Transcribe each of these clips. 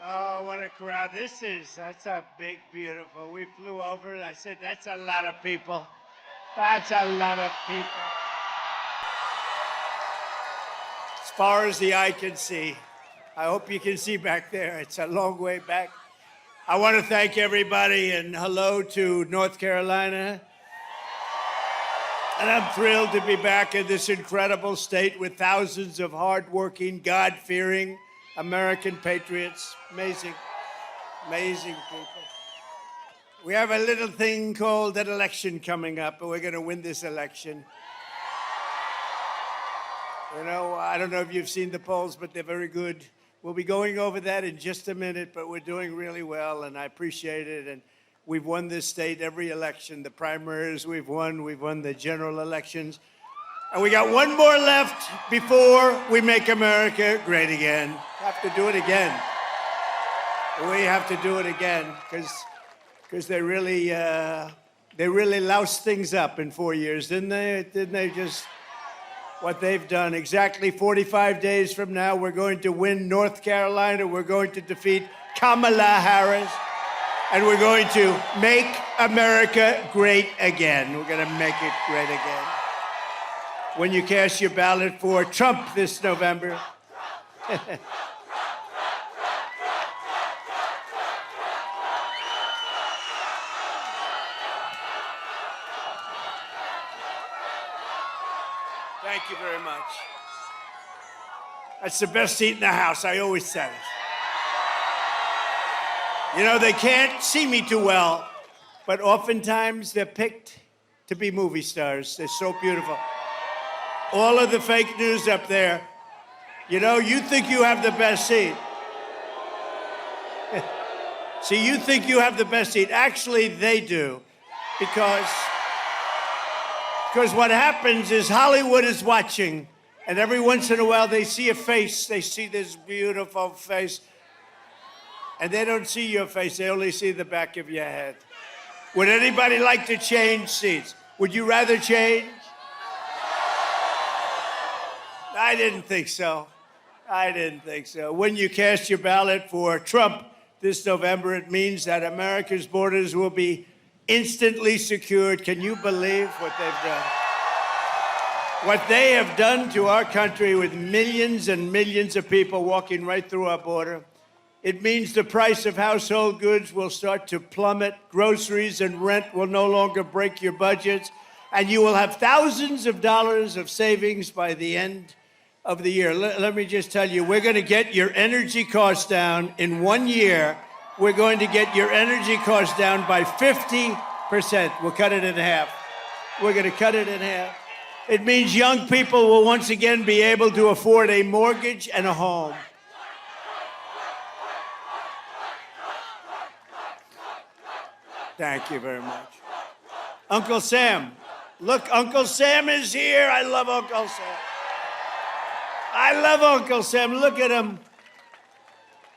Oh, what a crowd this is. That's a big, beautiful. We flew over and I said, that's a lot of people. That's a lot of people. As far as the eye can see. I hope you can see back there. It's a long way back. I want to thank everybody and hello to North Carolina. And I'm thrilled to be back in this incredible state with thousands of hardworking, God-fearing American patriots. Amazing, amazing people. We have a little thing called an election coming up, and we're going to win this election. You know, I don't know if you've seen the polls, but they're very good. We'll be going over that in just a minute, but we're doing really well, and I appreciate it. And we've won this state every election. The primaries we've won the general elections. And we got one more left before we make America great again. Have to do it again. We have to do it again because they really loused things up in 4 years, didn't they? Didn't they just what they've done? Exactly 45 days from now, we're going to win North Carolina. We're going to defeat Kamala Harris. And we're going to make America great again. We're going to make it great again. When you cast your ballot for Trump this November. Thank you very much. That's the best seat in the House. I always said it. You know, they can't see me too well, but oftentimes they're picked to be movie stars. They're so beautiful. All of the fake news up there, you know, you think you have the best seat. See, you think you have the best seat. Actually, they do, because what happens is Hollywood is watching, and every once in a while they see a face. They see this beautiful face. And they don't see your face, they only see the back of your head. Would anybody like to change seats? Would you rather change? I didn't think so. I didn't think so. When you cast your ballot for Trump this November, it means that America's borders will be instantly secured. Can you believe what they've done? What they have done to our country with millions and millions of people walking right through our border. It means the price of household goods will start to plummet. Groceries and rent will no longer break your budgets. And you will have thousands of dollars of savings by the end of the year. Let me just tell you, we're going to get your energy costs down in 1 year. We're going to get your energy costs down by 50%. We'll cut it in half. We're going to cut it in half. It means young people will once again be able to afford a mortgage and a home. Thank you very much. Uncle Sam. Look, Uncle Sam is here. I love Uncle Sam. I love Uncle Sam. Look at him.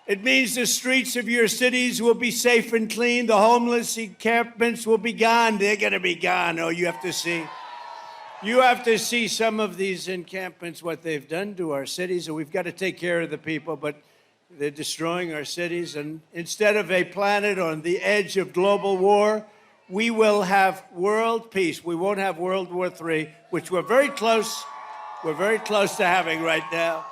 It means the streets of your cities will be safe and clean. The homeless encampments will be gone. They're going to be gone. Oh, you have to see. You have to see some of these encampments, what they've done to our cities. And we've got to take care of the people, but they're destroying our cities. And instead of a planet on the edge of global war, we will have world peace. We won't have World War III, which we're very close to having right now.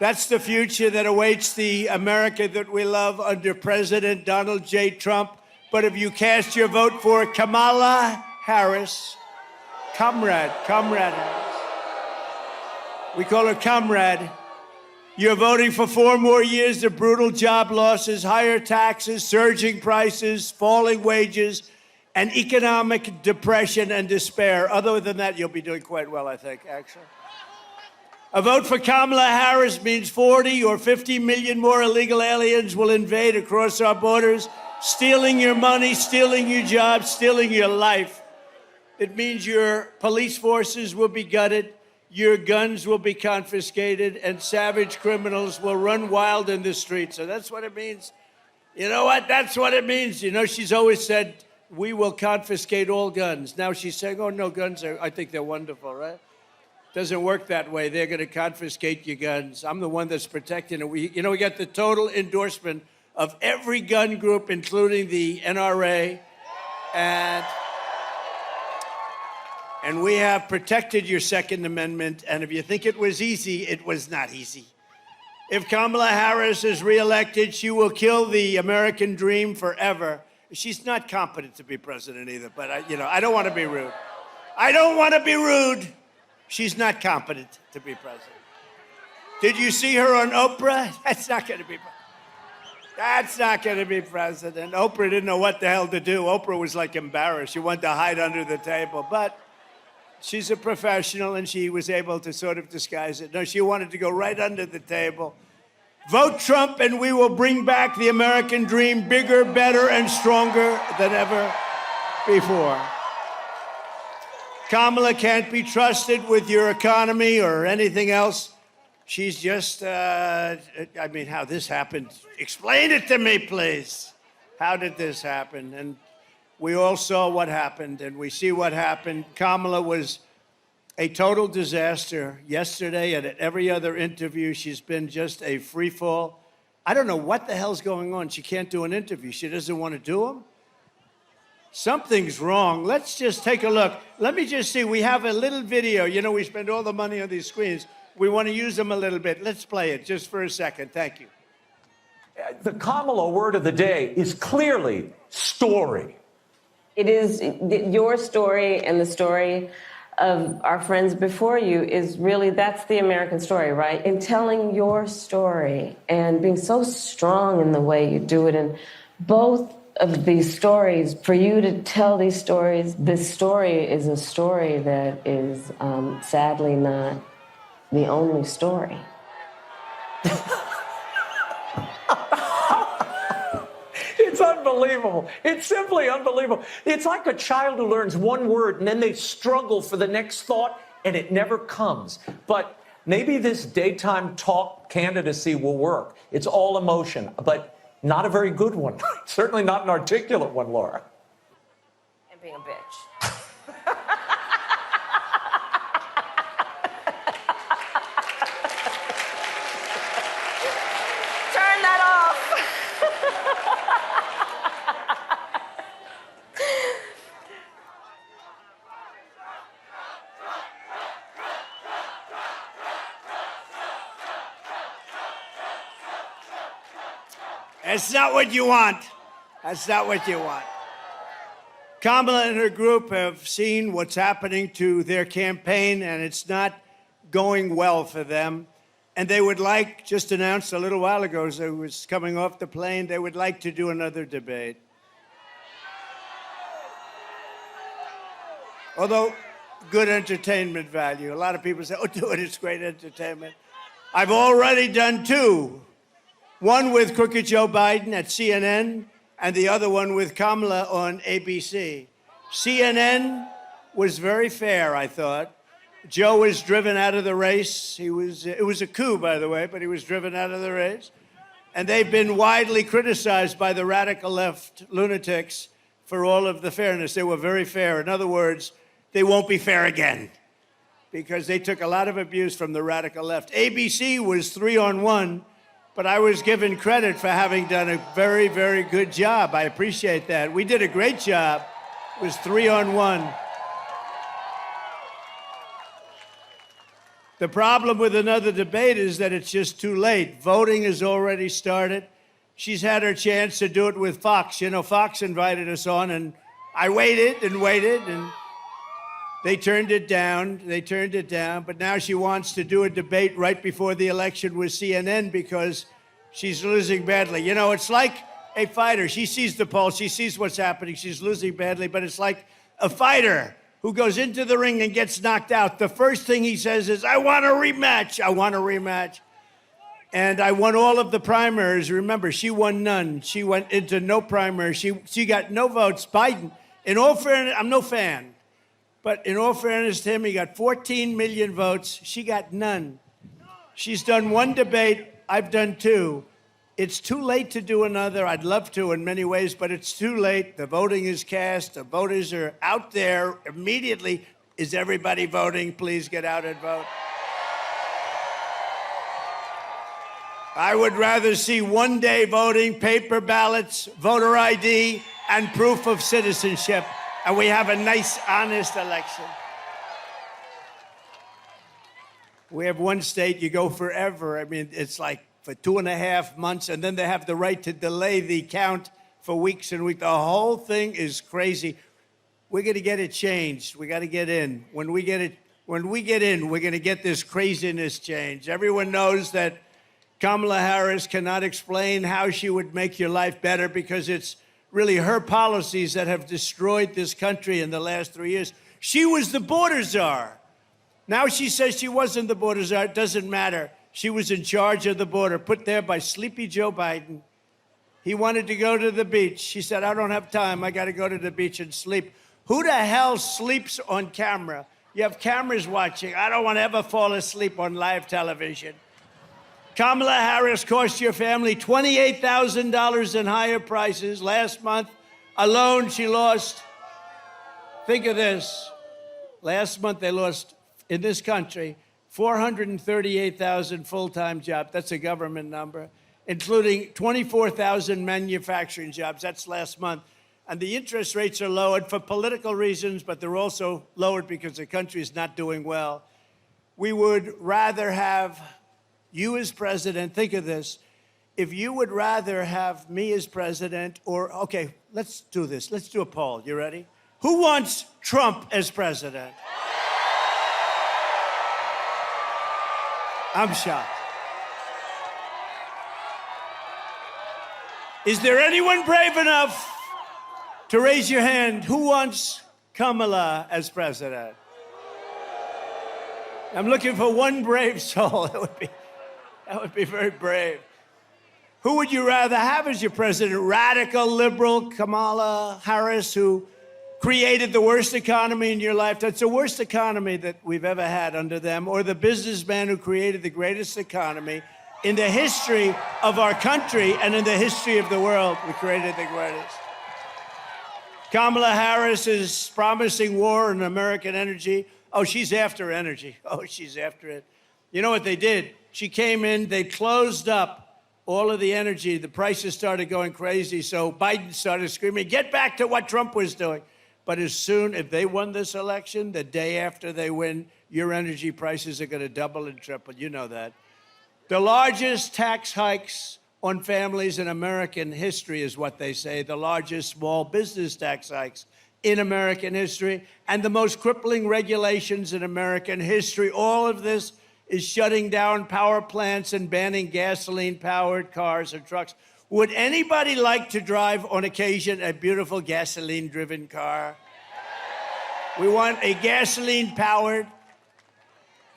That's the future that awaits the America that we love under President Donald J. Trump. But if you cast your vote for Kamala Harris, Comrade Harris, we call her Comrade, you're voting for 4 more years of brutal job losses, higher taxes, surging prices, falling wages, and economic depression and despair. Other than that, you'll be doing quite well, I think, actually. A vote for Kamala Harris means 40 or 50 million more illegal aliens will invade across our borders, stealing your money, stealing your jobs, stealing your life. It means your police forces will be gutted, your guns will be confiscated, and savage criminals will run wild in the streets. So that's what it means. You know what? That's what it means. You know, she's always said, we will confiscate all guns. Now she's saying, oh, no, guns I think they're wonderful, right? Doesn't work that way. They're going to confiscate your guns. I'm the one that's protecting it. We got the total endorsement of every gun group, including the NRA, and we have protected your Second Amendment. And if you think it was easy, it was not easy. If Kamala Harris is reelected, she will kill the American dream forever. She's not competent to be president either, but I don't want to be rude. I don't want to be rude. She's not competent to be president. Did you see her on Oprah? That's not going to be president. Oprah didn't know what the hell to do. Oprah was like embarrassed. She wanted to hide under the table, but she's a professional and she was able to sort of disguise it. No, she wanted to go right under the table. Vote Trump and we will bring back the American dream bigger, better, and stronger than ever before. Kamala can't be trusted with your economy or anything else. She's just, how this happened. Explain it to me, please. How did this happen? And we all saw what happened, and we see what happened. Kamala was a total disaster yesterday, and at every other interview, she's been just a free fall. I don't know what the hell's going on. She can't do an interview. She doesn't want to do them. Something's wrong. Let's just take a look. Let me just see. We have a little video. You know, we spend all the money on these screens. We want to use them a little bit. Let's play it just for a second. Thank you. The Kamala word of the day is clearly story. It is your story and the story of our friends before you is really, that's the American story, right? In telling your story and being so strong in the way you do it. And both of these stories, for you to tell these stories, this story is a story that is sadly not the only story. It's unbelievable. It's simply unbelievable. It's like a child who learns one word and then they struggle for the next thought and it never comes. But maybe this daytime talk candidacy will work. It's all emotion, but not a very good one. Certainly not an articulate one, Laura. And being a bitch. Turn that off. That's not what you want. That's not what you want. Kamala and her group have seen what's happening to their campaign, and it's not going well for them. And they would like, just announced a little while ago as I was coming off the plane, they would like to do another debate. Although, good entertainment value. A lot of people say, oh, do it, it's great entertainment. I've already done two. One with Crooked Joe Biden at CNN, and the other one with Kamala on ABC. CNN was very fair, I thought. Joe was driven out of the race. It was a coup, by the way, but he was driven out of the race. And they've been widely criticized by the radical left lunatics for all of the fairness. They were very fair. In other words, they won't be fair again because they took a lot of abuse from the radical left. ABC was 3-on-1. But I was given credit for having done a very, very good job. I appreciate that. We did a great job. It was 3-on-1. The problem with another debate is that it's just too late. Voting has already started. She's had her chance to do it with Fox. You know, Fox invited us on, and I waited, and they turned it down. But now she wants to do a debate right before the election with CNN because she's losing badly. You know, it's like a fighter. She sees the pulse. She sees what's happening. She's losing badly. But it's like a fighter who goes into the ring and gets knocked out. The first thing he says is, I want a rematch. I want a rematch. And I won all of the primaries. Remember, she won none. She went into no primary. She got no votes. Biden, in all fairness, I'm no fan. But in all fairness to him, he got 14 million votes. She got none. She's done one debate. I've done two. It's too late to do another. I'd love to in many ways, but it's too late. The voting is cast. The voters are out there immediately. Is everybody voting? Please get out and vote. I would rather see one-day voting, paper ballots, voter ID, and proof of citizenship, and we have a nice, honest election. We have one state, you go forever. I mean, it's like for 2.5 months, and then they have the right to delay the count for weeks and weeks. The whole thing is crazy. We're going to get it changed. We got to get in. When we get in, we're going to get this craziness changed. Everyone knows that Kamala Harris cannot explain how she would make your life better because it's really her policies that have destroyed this country in the last 3 years. She was the border czar. Now she says she wasn't the border czar. It doesn't matter. She was in charge of the border, put there by sleepy Joe Biden. He wanted to go to the beach. She said, I don't have time. I got to go to the beach and sleep. Who the hell sleeps on camera? You have cameras watching. I don't want to ever fall asleep on live television. Kamala Harris cost your family $28,000 in higher prices. Last month alone, she lost, think of this, last month they lost, in this country, 438,000 full-time jobs. That's a government number, including 24,000 manufacturing jobs. That's last month. And the interest rates are lowered for political reasons, but they're also lowered because the country is not doing well. We would rather have you as president. Think of this. If you would rather have me as president or, okay, let's do this. Let's do a poll. You ready? Who wants Trump as president? I'm shocked. Is there anyone brave enough to raise your hand? Who wants Kamala as president? I'm looking for one brave soul. That would be very brave. Who would you rather have as your president? Radical liberal Kamala Harris, who created the worst economy in your life. That's the worst economy that we've ever had under them. Or the businessman who created the greatest economy in the history of our country and in the history of the world. We created the greatest. Kamala Harris is promising war on American energy. Oh, she's after energy. Oh, she's after it. You know what they did? She came in, they closed up all of the energy. The prices started going crazy. So Biden started screaming, get back to what Trump was doing. But as soon, if they won this election, the day after they win, your energy prices are going to double and triple. You know that. The largest tax hikes on families in American history is what they say, the largest small business tax hikes in American history, and the most crippling regulations in American history. All of this is shutting down power plants and banning gasoline-powered cars and trucks. Would anybody like to drive, on occasion, a beautiful gasoline-driven car? We want a gasoline-powered.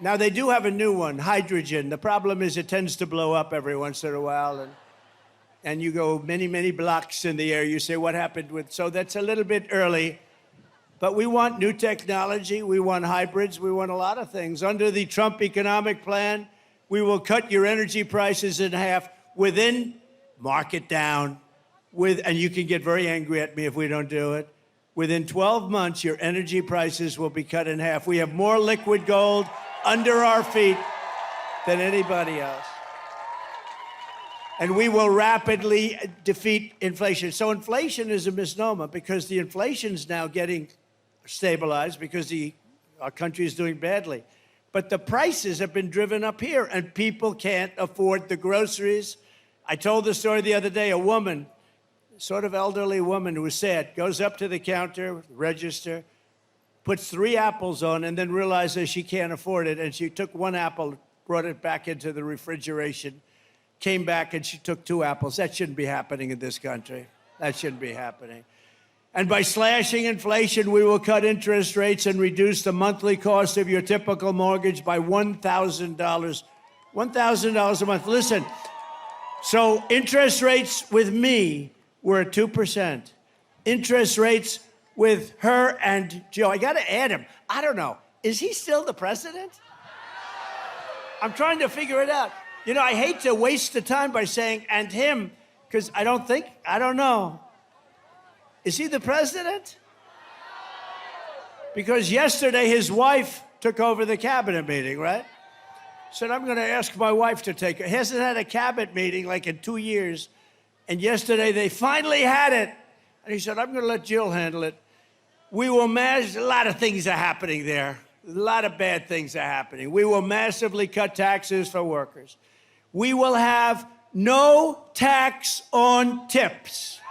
Now, they do have a new one, hydrogen. The problem is it tends to blow up every once in a while, and you go many, many blocks in the air. You say, what happened with... So that's a little bit early. But we want new technology. We want hybrids. We want a lot of things. Under the Trump economic plan, we will cut your energy prices in half within... Mark it down. And you can get very angry at me if we don't do it. Within 12 months, your energy prices will be cut in half. We have more liquid gold under our feet than anybody else. And we will rapidly defeat inflation. So inflation is a misnomer because the inflation's now getting stabilized because our country is doing badly. But the prices have been driven up here, and people can't afford the groceries. I told the story the other day. A woman, sort of elderly woman who was sad, goes up to the counter, register, puts 3 apples on, and then realizes she can't afford it. And she took 1 apple, brought it back into the refrigeration, came back, and she took 2 apples. That shouldn't be happening in this country. That shouldn't be happening. And by slashing inflation, we will cut interest rates and reduce the monthly cost of your typical mortgage by $1,000. $1,000 a month. Listen. So interest rates with me were at 2%. Interest rates with her and Joe. I got to add him. I don't know. Is he still the president? I'm trying to figure it out. You know, I hate to waste the time by saying and him because I don't know. Is he the president? Because yesterday his wife took over the cabinet meeting, right? said, I'm going to ask my wife to take her. Hasn't had a cabinet meeting like in 2 years. And yesterday they finally had it. And he said, I'm going to let Jill handle it. We will manage, a lot of things are happening there. A lot of bad things are happening. We will massively cut taxes for workers. We will have no tax on tips.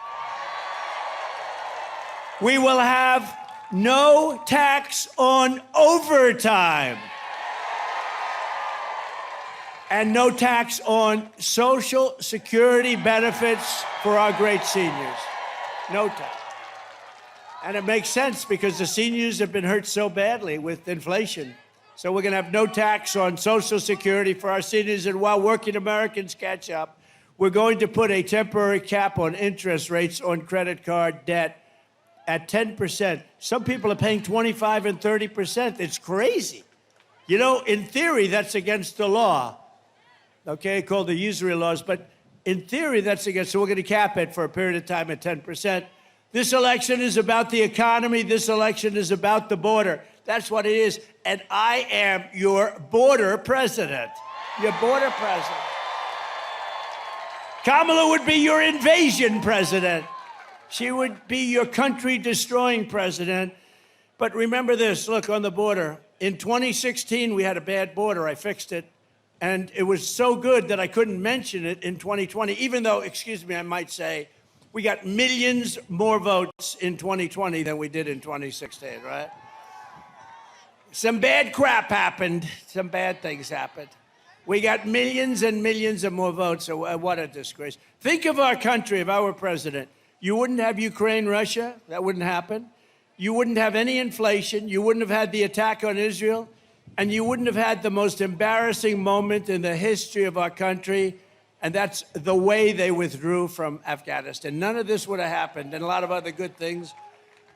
We will have no tax on overtime. And no tax on Social Security benefits for our great seniors. No tax. And it makes sense because the seniors have been hurt so badly with inflation. So we're going to have no tax on Social Security for our seniors. And while working Americans catch up, we're going to put a temporary cap on interest rates on credit card debt at 10%. Some people are paying 25 and 30%. It's crazy. You know, in theory, that's against the law. Okay, called the usury laws, but in theory, that's against, so we're going to cap it for a period of time at 10%. This election is about the economy. This election is about the border. That's what it is. And I am your border president. Your border president. Kamala would be your invasion president. She would be your country-destroying president. But remember this, look, on the border. In 2016, we had a bad border. I fixed it. And it was so good that I couldn't mention it in 2020, even though, excuse me, I might say, we got millions more votes in 2020 than we did in 2016, right? Some bad crap happened. Some bad things happened. We got millions and millions of more votes. So what a disgrace. Think of our country, if I were president. You wouldn't have Ukraine, Russia. That wouldn't happen. You wouldn't have any inflation. You wouldn't have had the attack on Israel. And you wouldn't have had the most embarrassing moment in the history of our country, and that's the way they withdrew from Afghanistan. None of this would have happened, and a lot of other good things.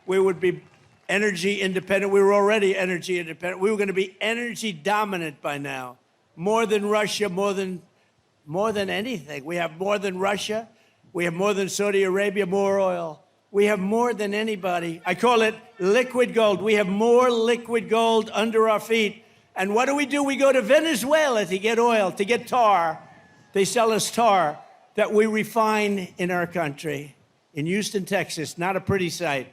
We would be energy independent. We were already energy independent. We were going to be energy dominant by now, more than Russia, more than anything. We have more than Russia. We have more than Saudi Arabia, more oil. We have more than anybody. I call it liquid gold. We have more liquid gold under our feet. And what do? We go to Venezuela to get oil, to get tar. They sell us tar that we refine in our country. In Houston, Texas, not a pretty sight.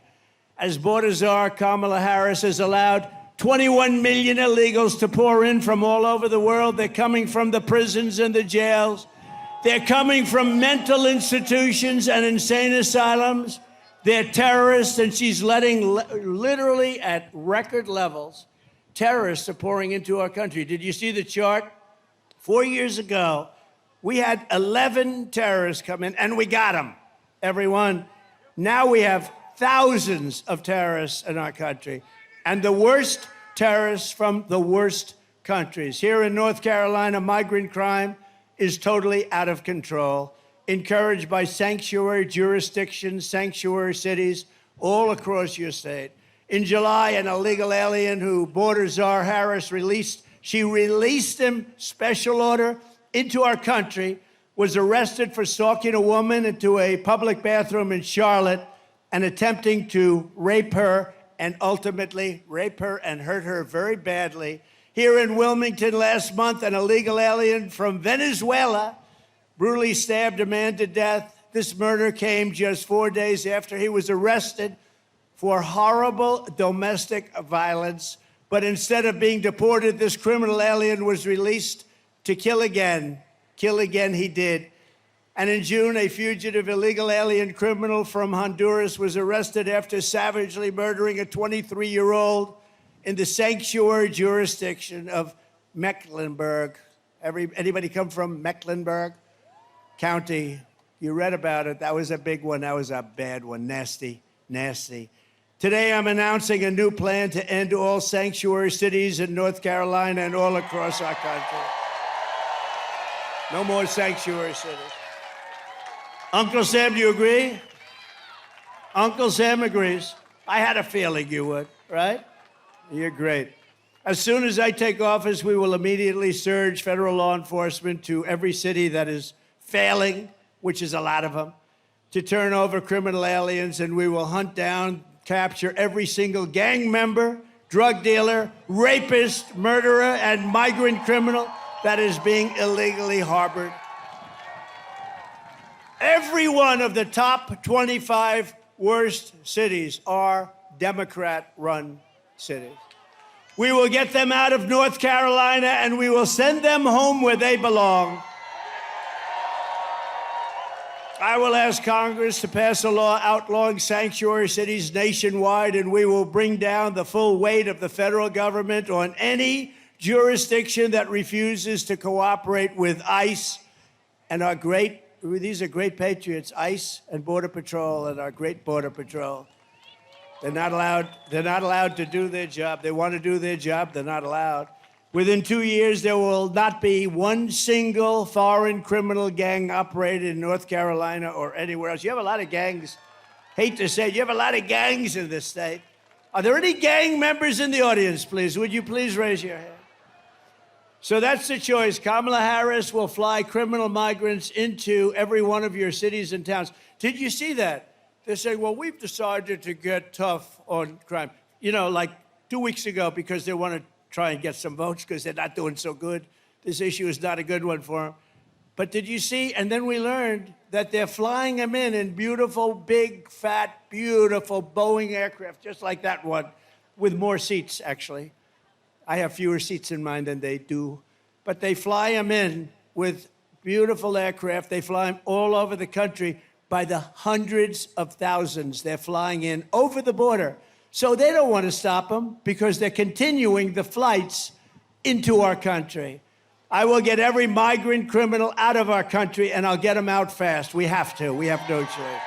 As border czar, Kamala Harris has allowed 21 million illegals to pour in from all over the world. They're coming from the prisons and the jails. They're coming from mental institutions and insane asylums. They're terrorists, and she's letting, literally at record levels, terrorists are pouring into our country. Did you see the chart? 4 years ago, we had 11 terrorists come in, and we got them, everyone. Now we have thousands of terrorists in our country, and the worst terrorists from the worst countries. Here in North Carolina, migrant crime is totally out of control, encouraged by sanctuary jurisdictions, sanctuary cities all across your state. In July, an illegal alien who border czar Harris released him, special order, into our country, was arrested for stalking a woman into a public bathroom in Charlotte and attempting to rape her and ultimately rape her and hurt her very badly. Here in Wilmington last month, an illegal alien from Venezuela brutally stabbed a man to death. This murder came just 4 days after he was arrested for horrible domestic violence. But instead of being deported, this criminal alien was released to kill again. Kill again he did. And in June, a fugitive illegal alien criminal from Honduras was arrested after savagely murdering a 23-year-old in the sanctuary jurisdiction of Mecklenburg. Anybody come from Mecklenburg County? You read about it. That was a big one. That was a bad one. Nasty, nasty. Today, I'm announcing a new plan to end all sanctuary cities in North Carolina and all across our country. No more sanctuary cities. Uncle Sam, do you agree? Uncle Sam agrees. I had a feeling you would, right? You're great. As soon as I take office, we will immediately surge federal law enforcement to every city that is failing, which is a lot of them, to turn over criminal aliens, and we will hunt down, capture every single gang member, drug dealer, rapist, murderer, and migrant criminal that is being illegally harbored. Every one of the top 25 worst cities are Democrat-run cities. We will get them out of North Carolina, and we will send them home where they belong. I will ask Congress to pass a law outlawing sanctuary cities nationwide, and we will bring down the full weight of the federal government on any jurisdiction that refuses to cooperate with ICE and these are great patriots, ICE and Border Patrol and our great Border Patrol. They're not allowed to do their job. They want to do their job, they're not allowed. Within 2 years, there will not be one single foreign criminal gang operated in North Carolina or anywhere else. You have a lot of gangs. Hate to say it, you have a lot of gangs in this state. Are there any gang members in the audience, please? Would you please raise your hand? So that's the choice. Kamala Harris will fly criminal migrants into every one of your cities and towns. Did you see that? They're saying, well, we've decided to get tough on crime. You know, like 2 weeks ago, because they want to try and get some votes because they're not doing so good. This issue is not a good one for them. But did you see? And then we learned that they're flying them in beautiful, big, fat, beautiful Boeing aircraft, just like that one, with more seats, actually. I have fewer seats in mine than they do. But they fly them in with beautiful aircraft. They fly them all over the country by the hundreds of thousands. They're flying in over the border. So they don't want to stop them because they're continuing the flights into our country. I will get every migrant criminal out of our country, and I'll get them out fast. We have to. We have no choice.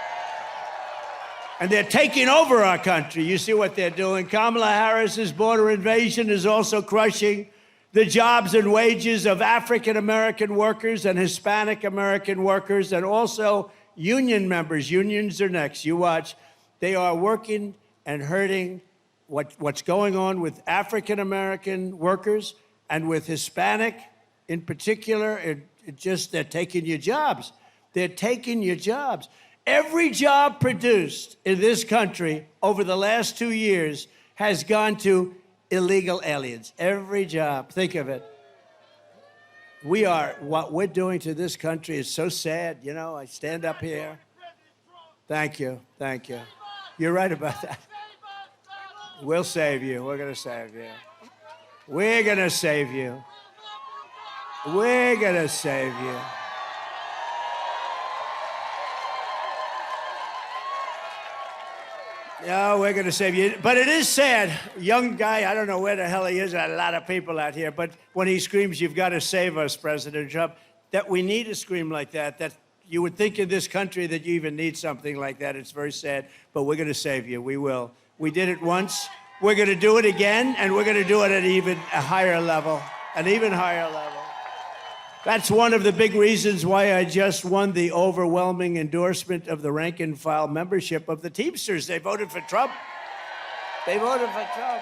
And they're taking over our country. You see what they're doing. Kamala Harris's border invasion is also crushing the jobs and wages of African-American workers and Hispanic-American workers, and also union members. Unions are next. You watch. They are working and hurting what's going on with African-American workers and with Hispanic in particular. They're taking your jobs. They're taking your jobs. Every job produced in this country over the last 2 years has gone to illegal aliens. Every job. Think of it. What we're doing to this country is so sad. You know, I stand up here. Thank you. Thank you. You're right about that. We'll save you. We're going to save you. We're going to save you. We're going to save you. No, we're going to save you. But it is sad. Young guy, I don't know where the hell he is. There are a lot of people out here. But when he screams, you've got to save us, President Trump, that we need a scream like that, that you would think in this country that you even need something like that. It's very sad. But we're going to save you. We will. We did it once. We're going to do it again. And we're going to do it at a higher level. An even higher level. That's one of the big reasons why I just won the overwhelming endorsement of the rank and file membership of the Teamsters. They voted for Trump. They voted for Trump.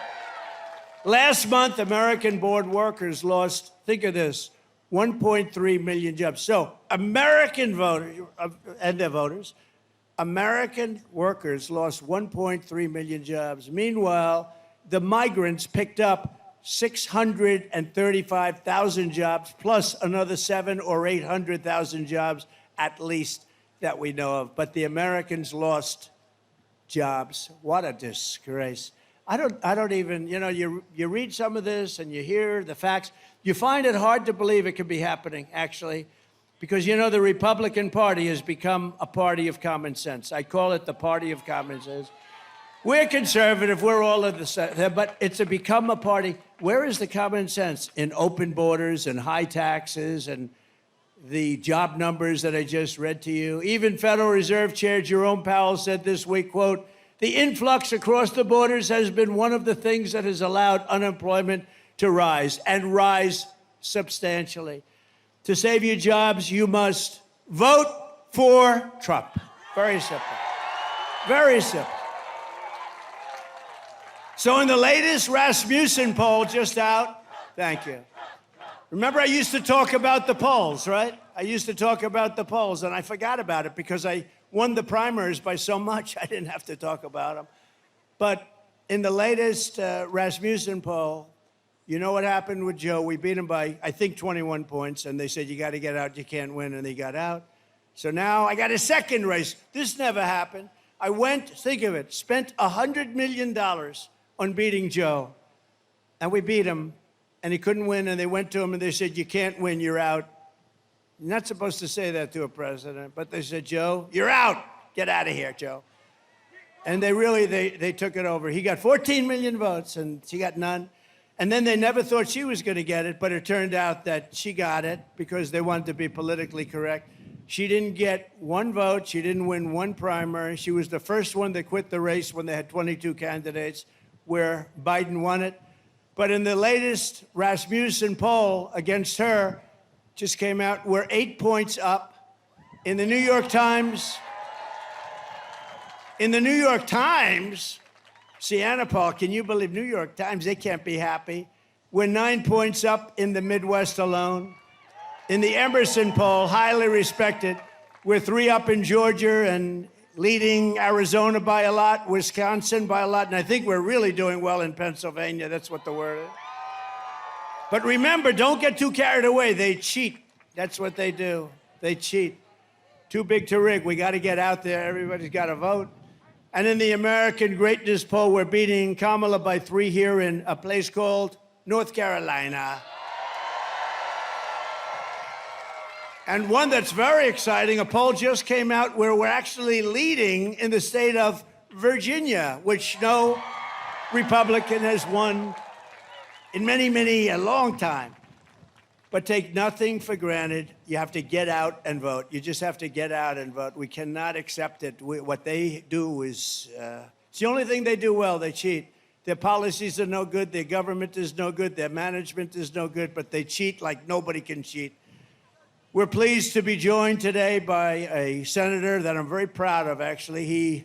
Last month, American-born workers lost, think of this, 1.3 million jobs. So American voters and their voters, American workers lost 1.3 million jobs. Meanwhile, the migrants picked up 635,000 jobs, plus another 700,000 or 800,000 jobs, at least, that we know of. But the Americans lost jobs. What a disgrace. I don't even, you know, you read some of this and you hear the facts. You find it hard to believe it could be happening, actually, because, you know, the Republican Party has become a party of common sense. I call it the party of common sense. We're conservative, we're all of the same, but it's become a party. Where is the common sense? In open borders and high taxes and the job numbers that I just read to you. Even Federal Reserve Chair Jerome Powell said this week, quote, "The influx across the borders has been one of the things that has allowed unemployment to rise, and rise substantially. To save your jobs, you must vote for Trump." Very simple. Very simple. So in the latest Rasmussen poll just out, thank you. Remember I used to talk about the polls, right? I used to talk about the polls, and I forgot about it because I won the primaries by so much I didn't have to talk about them. But in the latest Rasmussen poll, You know what happened with Joe? We beat him by, I think, 21 points, and they said, you got to get out, you can't win, and he got out. So now I got a second race. This never happened. I went, think of it, spent $100 million on beating Joe, and we beat him, and he couldn't win, and they went to him, and they said, you can't win, you're out. You're not supposed to say that to a president, but they said, Joe, you're out. Get out of here, Joe. And they took it over. He got 14 million votes, and she got none. And then they never thought she was going to get it, but it turned out that she got it because they wanted to be politically correct. She didn't get one vote. She didn't win one primary. She was the first one that quit the race when they had 22 candidates, where Biden won it. But in the latest Rasmussen poll against her, just came out, we're 8 points up. In the New York Times, Sienna Paul, can you believe New York Times? They can't be happy. We're 9 points up in the Midwest alone. In the Emerson poll, highly respected, we're 3 up in Georgia and leading Arizona by a lot, Wisconsin by a lot, and I think we're really doing well in Pennsylvania. That's what the word is. But remember, don't get too carried away. They cheat. That's what they do. They cheat. Too big to rig. We got to get out there. Everybody's got to vote. And in the American Greatness poll, we're beating Kamala by 3 here in a place called North Carolina. And one that's very exciting, a poll just came out where we're actually leading in the state of Virginia, which no Republican has won in a long time. But take nothing for granted. You have to get out and vote. You just have to get out and vote. We cannot accept it. What they do is, it's the only thing they do well. They cheat. Their policies are no good. Their government is no good. Their management is no good. But they cheat like nobody can cheat. We're pleased to be joined today by a senator that I'm very proud of, actually. He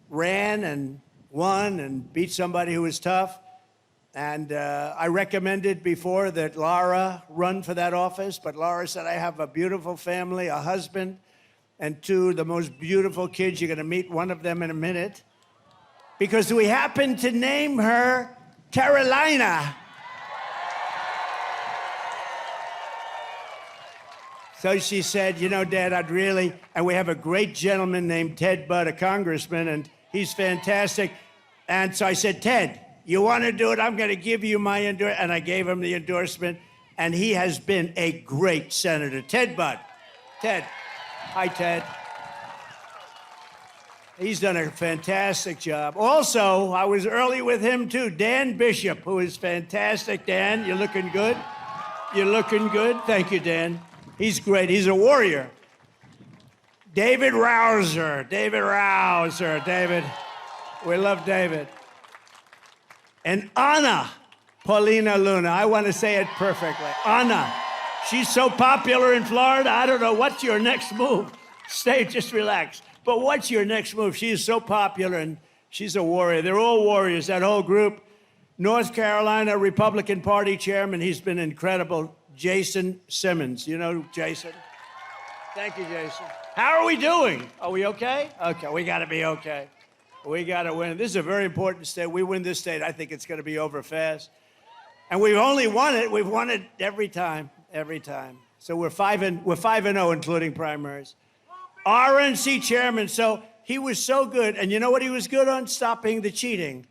ran and won and beat somebody who was tough. And I recommended before that Laura run for that office, but Laura said, I have a beautiful family, a husband, and 2 the most beautiful kids. You're going to meet one of them in a minute. Because we happen to name her Carolina. So she said, you know, Dad, I'd really, and we have a great gentleman named Ted Budd, a congressman, and he's fantastic. And so I said, Ted, you want to do it? I'm going to give you my endorsement. And I gave him the endorsement, and he has been a great senator. Ted Budd. Ted. Hi, Ted. He's done a fantastic job. Also, I was early with him, too. Dan Bishop, who is fantastic. Dan, you're looking good. You're looking good. Thank you, Dan. He's great. He's a warrior. David Rouser. David. We love David. And Anna Paulina Luna. I want to say it perfectly. Anna. She's so popular in Florida. I don't know. What's your next move? Stay, just relax. But what's your next move? She is so popular, and she's a warrior. They're all warriors, that whole group. North Carolina Republican Party chairman. He's been incredible. Jason Simmons. You know Jason? Thank you, Jason. How are we doing? Are we okay? Okay, we got to be okay. We got to win. This is a very important state. We win this state, I think it's going to be over fast. And we've only won it. We've won it every time. So we're 5-0, including primaries. RNC chairman. So he was so good. And you know what he was good on? Stopping the cheating.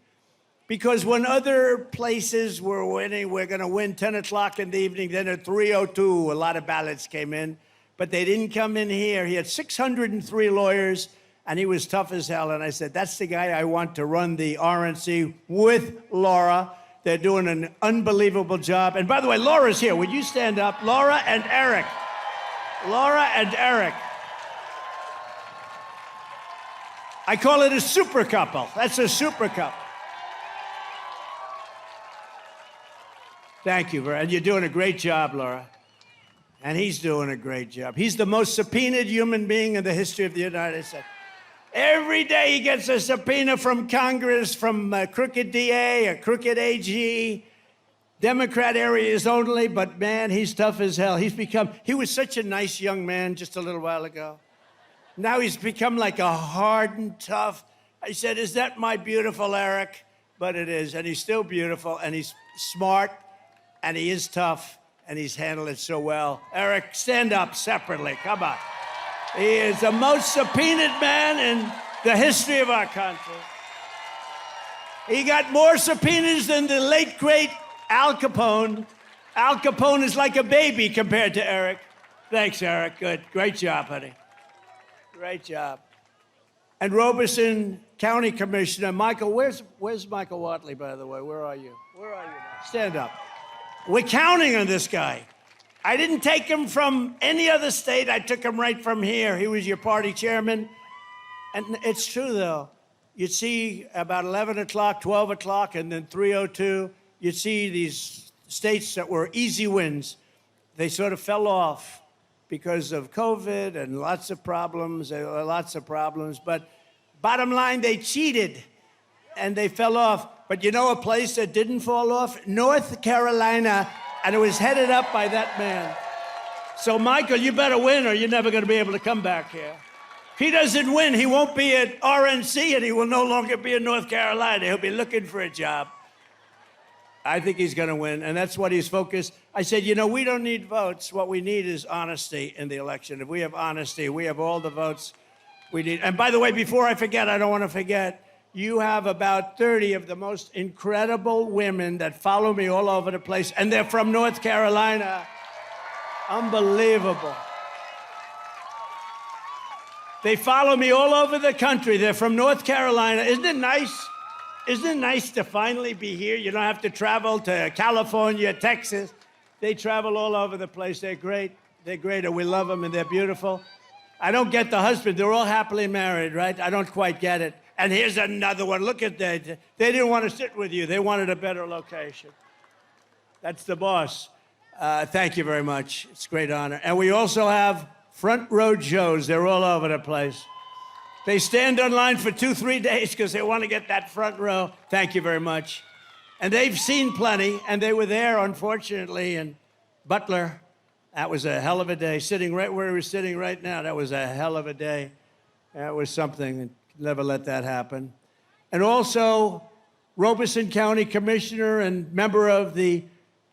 Because when other places were winning, we're going to win 10 o'clock in the evening, then at 3:02, a lot of ballots came in. But they didn't come in here. He had 603 lawyers, and he was tough as hell. And I said, that's the guy I want to run the RNC with Laura. They're doing an unbelievable job. And by the way, Laura's here. Would you stand up? Laura and Eric. I call it a super couple. That's a super couple. Thank you, and you're doing a great job, Laura. And he's doing a great job. He's the most subpoenaed human being in the history of the United States. Every day he gets a subpoena from Congress, from a crooked DA, a crooked AG, Democrat areas only, but man, he's tough as hell. He was such a nice young man just a little while ago. Now he's become like a hardened, tough. I said, is that my beautiful Eric? But it is, and he's still beautiful, and he's smart. and he is tough, and he's handled it so well. Eric, stand up separately. Come on. He is the most subpoenaed man in the history of our country. He got more subpoenas than the late, great Al Capone. Al Capone is like a baby compared to Eric. Thanks, Eric. Good. Great job, honey. Great job. And Robeson County Commissioner Michael, where's Michael Watley, by the way? Where are you? Where are you? Stand up. We're counting on this guy. I didn't take him from any other state. I took him right from here. He was your party chairman. And it's true, though. You'd see about 11 o'clock, 12 o'clock, and then 3:02, you'd see these states that were easy wins. They sort of fell off because of COVID and lots of problems. But bottom line, they cheated, and they fell off. But you know a place that didn't fall off? North Carolina, and it was headed up by that man. So, Michael, you better win or you're never going to be able to come back here. If he doesn't win, he won't be at RNC, and he will no longer be in North Carolina. He'll be looking for a job. I think he's going to win, and that's what he's focused. I said, you know, we don't need votes. What we need is honesty in the election. If we have honesty, we have all the votes we need. And by the way, before I forget, I don't want to forget, you have about 30 of the most incredible women that follow me all over the place, and they're from North Carolina. Unbelievable. They follow me all over the country. They're from North Carolina. Isn't it nice? Isn't it nice to finally be here? You don't have to travel to California, Texas. They travel all over the place. They're great. They're great, and we love them, and they're beautiful. I don't get the husband. They're all happily married, right? I don't quite get it. And here's another one. Look at that. They didn't want to sit with you. They wanted a better location. That's the boss. Thank you very much. It's a great honor. And we also have front row Joes. They're all over the place. They stand in line for 2-3 days because they want to get that front row. Thank you very much. And they've seen plenty, and they were there, unfortunately, in Butler. That was a hell of a day. Sitting right where we're sitting right now, that was a hell of a day. That was something. Never let that happen. And also, Robeson County Commissioner and member of the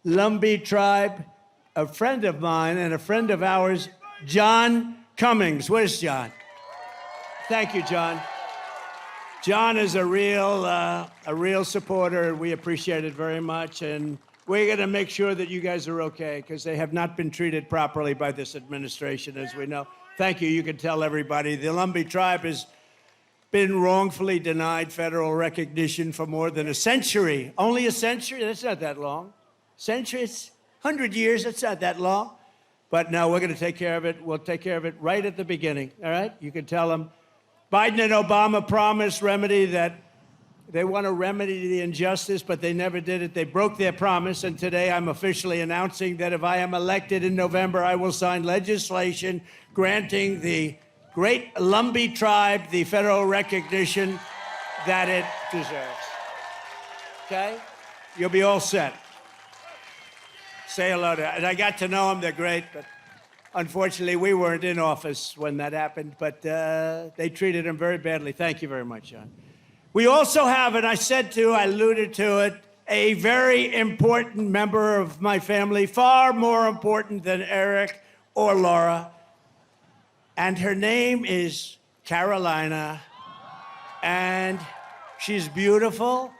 Lumbee tribe, a friend of mine and a friend of ours, John Cummings. Where's John? Thank you, John. John is a real supporter. We appreciate it very much. And we're going to make sure that you guys are okay because they have not been treated properly by this administration, as we know. Thank you. You can tell everybody. The Lumbee tribe has been wrongfully denied federal recognition for more than a century. Only a century? That's not that long. Century? It's 100 years. That's not that long. But no, we're going to take care of it. We'll take care of it right at the beginning, all right? You can tell them. Biden and Obama promised remedy that they want to remedy the injustice, but they never did it. They broke their promise, and today I'm officially announcing that if I am elected in November, I will sign legislation granting the great Lumbee tribe the federal recognition that it deserves. Okay? You'll be all set. Say hello to, and I got to know them. They're great, but unfortunately, we weren't in office when that happened, but they treated him very badly. Thank you very much, John. We also have, and I alluded to it, a very important member of my family, far more important than Eric or Laura, and her name is Carolina, and she's beautiful,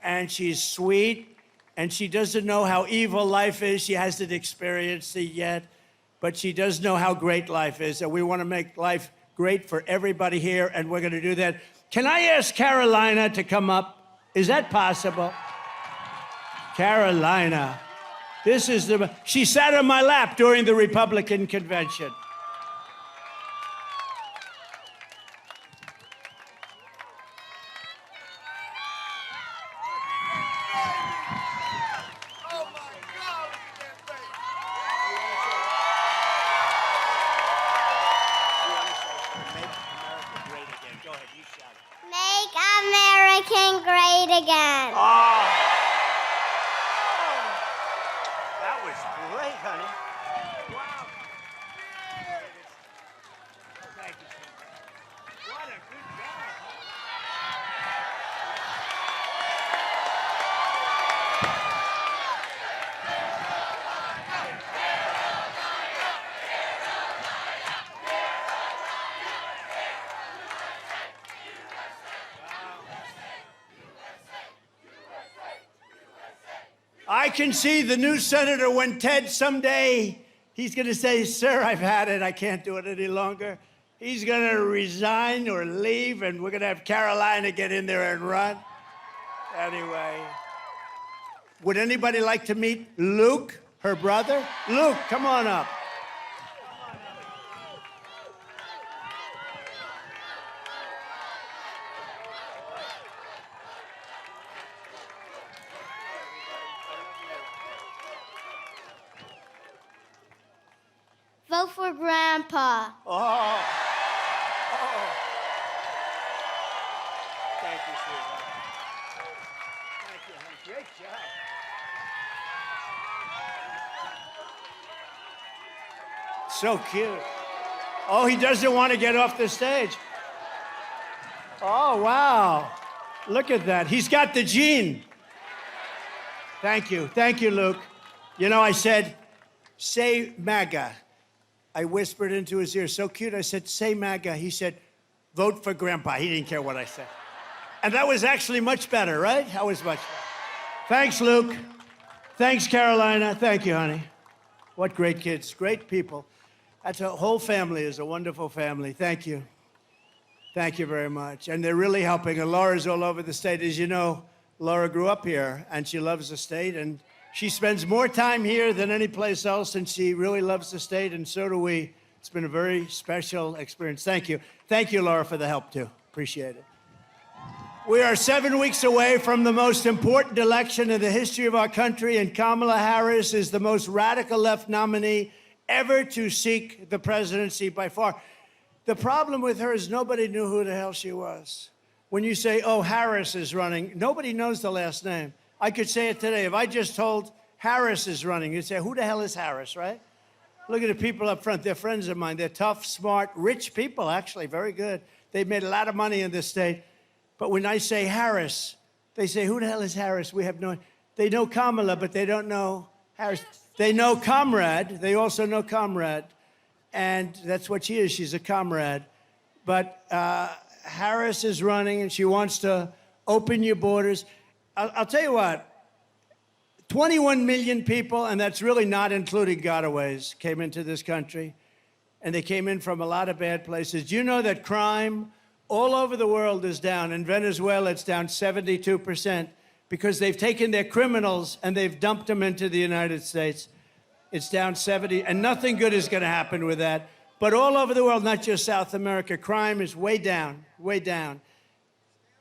and she's sweet, and she doesn't know how evil life is. She hasn't experienced it yet. But she does know how great life is, and we want to make life great for everybody here, and we're going to do that. Can I ask Carolina to come up? Is that possible? Carolina. She sat on my lap during the Republican convention. Again. Oh. That was great, honey. I can see the new senator when Ted someday, he's going to say, sir, I've had it. I can't do it any longer. He's going to resign or leave, and we're going to have Carolina get in there and run. Anyway, would anybody like to meet Luke, her brother? Luke, come on up. Vote for Grandpa. Oh. Thank you, sweetheart. Thank you, honey. Great job. So cute. Oh, he doesn't want to get off the stage. Oh, wow. Look at that. He's got the gene. Thank you. Thank you, Luke. You know, I said, say MAGA. I whispered into his ear, so cute. I said, say MAGA. He said, vote for Grandpa. He didn't care what I said. And that was actually much better, right? That was much better. Thanks, Luke. Thanks, Carolina. Thank you, honey. What great kids, great people. That's a whole family is a wonderful family. Thank you. Thank you very much. And they're really helping. And Laura's all over the state. As you know, Laura grew up here, and she loves the state. And she spends more time here than any place else, and she really loves the state, and so do we. It's been a very special experience. Thank you. Thank you, Laura, for the help, too. Appreciate it. We are 7 weeks away from the most important election in the history of our country, and Kamala Harris is the most radical left nominee ever to seek the presidency by far. The problem with her is nobody knew who the hell she was. When you say, oh, Harris is running, nobody knows the last name. I could say it today. If I just told Harris is running, you'd say, who the hell is Harris, right? Look at the people up front. They're friends of mine. They're tough, smart, rich people, actually, very good. They've made a lot of money in this state. But when I say Harris, they say, who the hell is Harris? We have no, they know Kamala, but they don't know Harris. They know Comrade. They also know Comrade. And that's what she is. She's a comrade. But Harris is running, and she wants to open your borders. I'll tell you what, 21 million people, and that's really not including gotaways, came into this country. And they came in from a lot of bad places. Do you know that crime all over the world is down? In Venezuela, it's down 72% because they've taken their criminals and they've dumped them into the United States. It's down 70, and nothing good is going to happen with that. But all over the world, not just South America, crime is way down, way down.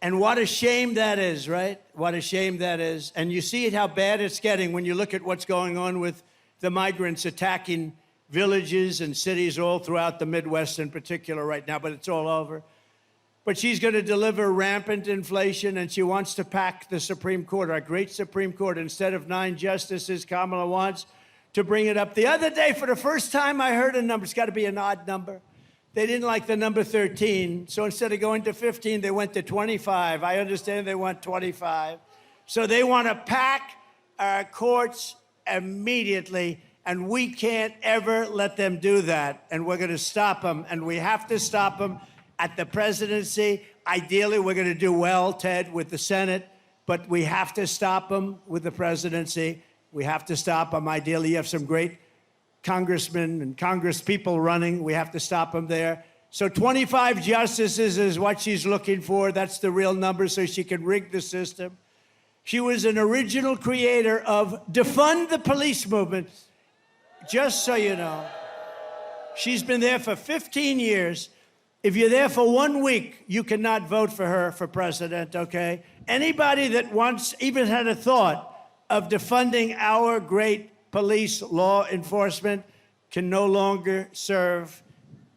And what a shame that is, right? What a shame that is. And you see how bad it's getting when you look at what's going on with the migrants attacking villages and cities all throughout the Midwest in particular right now, but it's all over. But she's going to deliver rampant inflation, and she wants to pack the Supreme Court, our great Supreme Court. Instead of 9 justices, Kamala wants to bring it up. The other day, for the first time, I heard a number. It's got to be an odd number. They didn't like the number 13, so instead of going to 15, they went to 25. I understand they want 25. So they want to pack our courts immediately, and we can't ever let them do that. And we're going to stop them, and we have to stop them at the presidency. Ideally, we're going to do well, Ted, with the Senate, but we have to stop them with the presidency. We have to stop them. Ideally, you have some great congressmen and congresspeople running. We have to stop them there. So 25 justices is what she's looking for. That's the real number, so she can rig the system. She was an original creator of defund the police movement, just so you know. She's been there for 15 years. If you're there for 1 week, you cannot vote for her for president, okay? Anybody that once even had a thought of defunding our great police law enforcement can no longer serve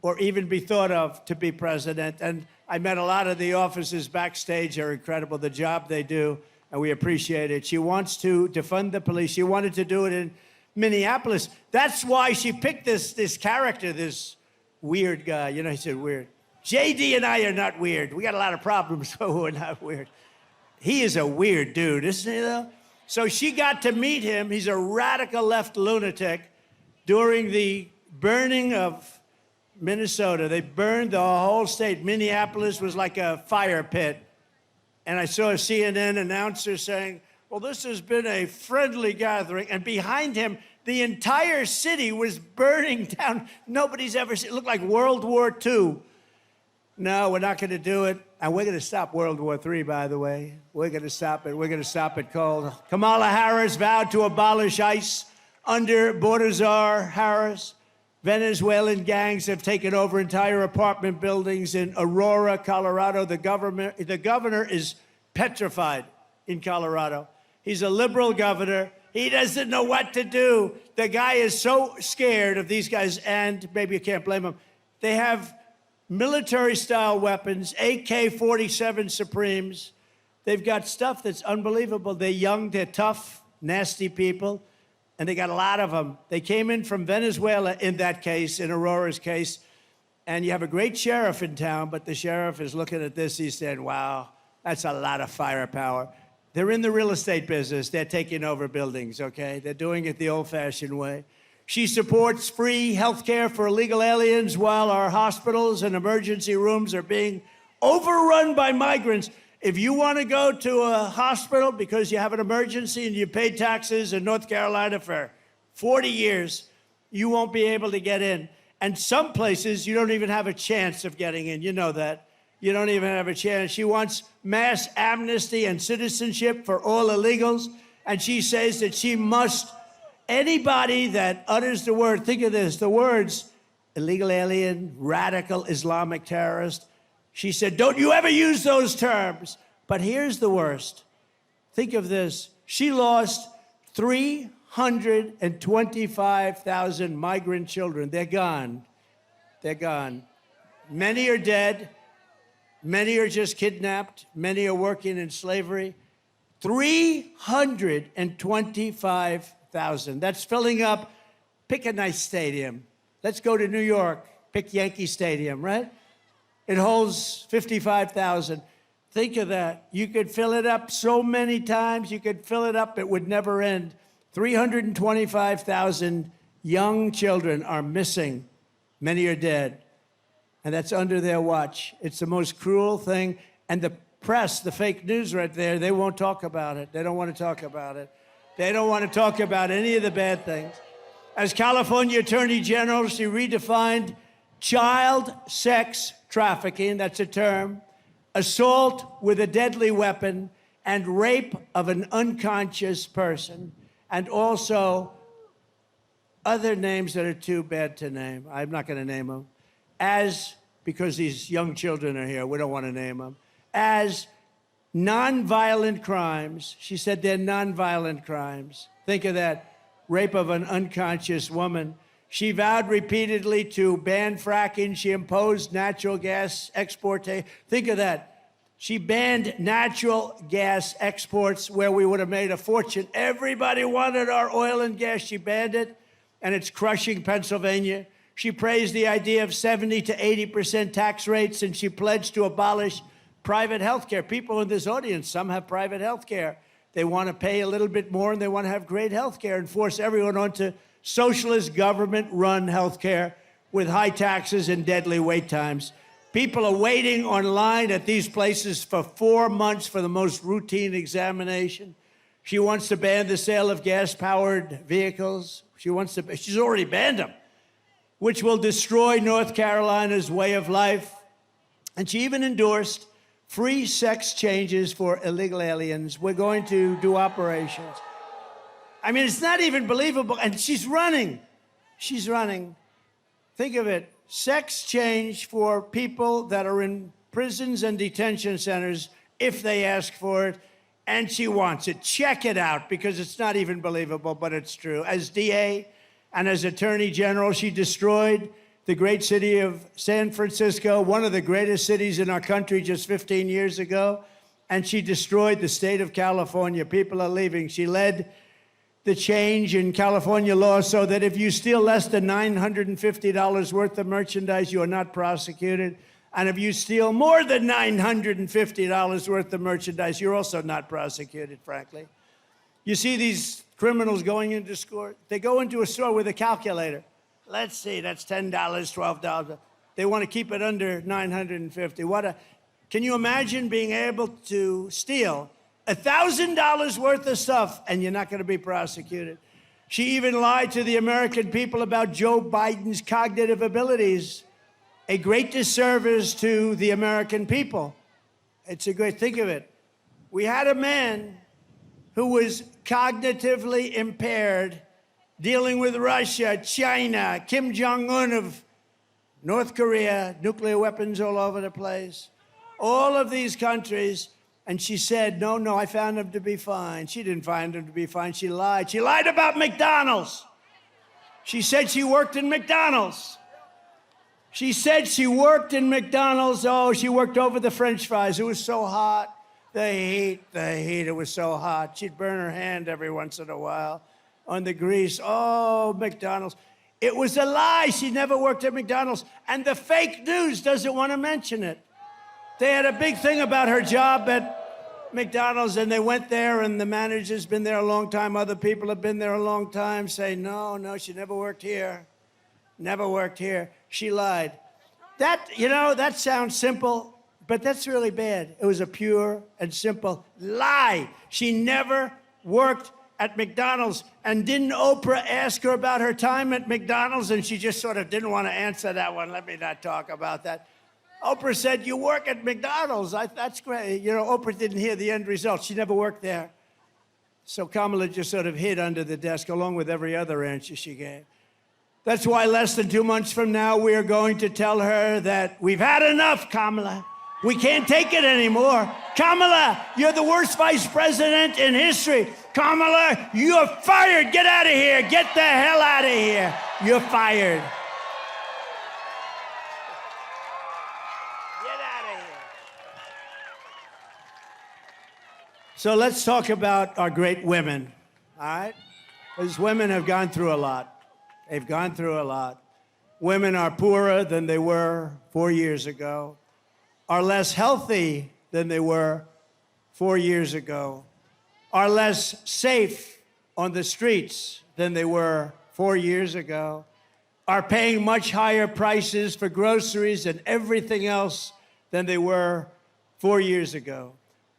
or even be thought of to be president. And I met a lot of the officers backstage. They're incredible, the job they do, and we appreciate it. She wants to defund the police. She wanted to do it in Minneapolis. That's why she picked this character, this weird guy. You know, he said weird. JD and I are not weird. We got a lot of problems, but we're not weird. He is a weird dude, isn't he, though? So she got to meet him. He's a radical left lunatic. During the burning of Minnesota, they burned the whole state. Minneapolis was like a fire pit. And I saw a CNN announcer saying, Well, this has been a friendly gathering, and behind him, the entire city was burning down. Nobody's ever seen it. Looked like World War II. No, we're not going to do it. And we're going to stop World War III, by the way. We're going to stop it. We're going to stop it cold. Kamala Harris vowed to abolish ICE under border czar Harris. Venezuelan gangs have taken over entire apartment buildings in Aurora, Colorado. The governor is petrified in Colorado. He's a liberal governor. He doesn't know what to do. The guy is so scared of these guys, and maybe you can't blame him. They have military-style weapons, AK-47 Supremes. They've got stuff that's unbelievable. They're young, they're tough, nasty people, and they got a lot of them. They came in from Venezuela in that case, in Aurora's case, and you have a great sheriff in town, but the sheriff is looking at this, he's saying, wow, that's a lot of firepower. They're in the real estate business. They're taking over buildings, okay? They're doing it the old-fashioned way. She supports free health care for illegal aliens while our hospitals and emergency rooms are being overrun by migrants. If you want to go to a hospital because you have an emergency and you paid taxes in North Carolina for 40 years, you won't be able to get in. And some places, you don't even have a chance of getting in. You know that. You don't even have a chance. She wants mass amnesty and citizenship for all illegals. And she says that she must, anybody that utters the word, think of this, the words, illegal alien, radical Islamic terrorist. She said, don't you ever use those terms. But here's the worst. Think of this. She lost 325,000 migrant children. They're gone. They're gone. Many are dead. Many are just kidnapped. Many are working in slavery. 325,000. That's filling up. Pick a nice stadium. Let's go to New York. Pick Yankee Stadium, right? It holds 55,000. Think of that. You could fill it up so many times. You could fill it up. It would never end. 325,000 young children are missing. Many are dead. And that's under their watch. It's the most cruel thing. And the press, the fake news right there, they won't talk about it. They don't want to talk about it. They don't want to talk about any of the bad things. As California Attorney General, she redefined child sex trafficking, that's a term, assault with a deadly weapon, and rape of an unconscious person, and also other names that are too bad to name. I'm not going to name them. Because these young children are here, we don't want to name them, as nonviolent crimes. She said they're nonviolent crimes. Think of that, rape of an unconscious woman. She vowed repeatedly to ban fracking. She imposed natural gas export. Think of that. She banned natural gas exports where we would have made a fortune. Everybody wanted our oil and gas. She banned it, and it's crushing Pennsylvania. She praised the idea of 70 to 80% tax rates, and she pledged to abolish private health care. People in this audience, some have private health care. They want to pay a little bit more, and they want to have great health care and force everyone onto socialist government-run health care with high taxes and deadly wait times. People are waiting online at these places for 4 months for the most routine examination. She wants to ban the sale of gas-powered vehicles. She's already banned them, which will destroy North Carolina's way of life. And she even endorsed free sex changes for illegal aliens. We're going to do operations. I mean, it's not even believable. And she's running. She's running. Think of it. Sex change for people that are in prisons and detention centers if they ask for it. And she wants it. Check it out, because it's not even believable, but it's true. As DA and as Attorney General, she destroyed the great city of San Francisco, one of the greatest cities in our country just 15 years ago. And she destroyed the state of California. People are leaving. She led the change in California law so that if you steal less than $950 worth of merchandise, you are not prosecuted. And if you steal more than $950 worth of merchandise, you're also not prosecuted, frankly. You see these criminals going into store. They go into a store with a calculator. Let's see, that's $10, $12. They want to keep it under $950. Can you imagine being able to steal $1,000 worth of stuff, and you're not going to be prosecuted. She even lied to the American people about Joe Biden's cognitive abilities, a great disservice to the American people. It's a great, think of it. We had a man who was cognitively impaired dealing with Russia, China, Kim Jong-un of North Korea, nuclear weapons all over the place, all of these countries. And she said, no, I found him to be fine. She didn't find him to be fine. She lied. She lied about McDonald's. She said she worked in McDonald's. She said she worked in McDonald's. Oh, she worked over the French fries. It was so hot. The heat, it was so hot. She'd burn her hand every once in a while on the grease. Oh, McDonald's. It was a lie. She never worked at McDonald's. And the fake news doesn't want to mention it. They had a big thing about her job at McDonald's, and they went there, and the manager's been there a long time. Other people have been there a long time, say, no, she never worked here. Never worked here. She lied. That sounds simple, but that's really bad. It was a pure and simple lie. She never worked at McDonald's. And didn't Oprah ask her about her time at McDonald's? And she just sort of didn't want to answer that one. Let me not talk about that. Oprah said, you work at McDonald's. That's great. Oprah didn't hear the end result. She never worked there. So Kamala just sort of hid under the desk along with every other answer she gave. That's why less than 2 months from now, we are going to tell her that we've had enough, Kamala. We can't take it anymore. Kamala, you're the worst vice president in history. Kamala, you're fired. Get out of here. Get the hell out of here. You're fired. So let's talk about our great women, all right? Because women have gone through a lot. They've gone through a lot. Women are poorer than they were 4 years ago, are less healthy than they were 4 years ago, are less safe on the streets than they were 4 years ago, are paying much higher prices for groceries and everything else than they were 4 years ago,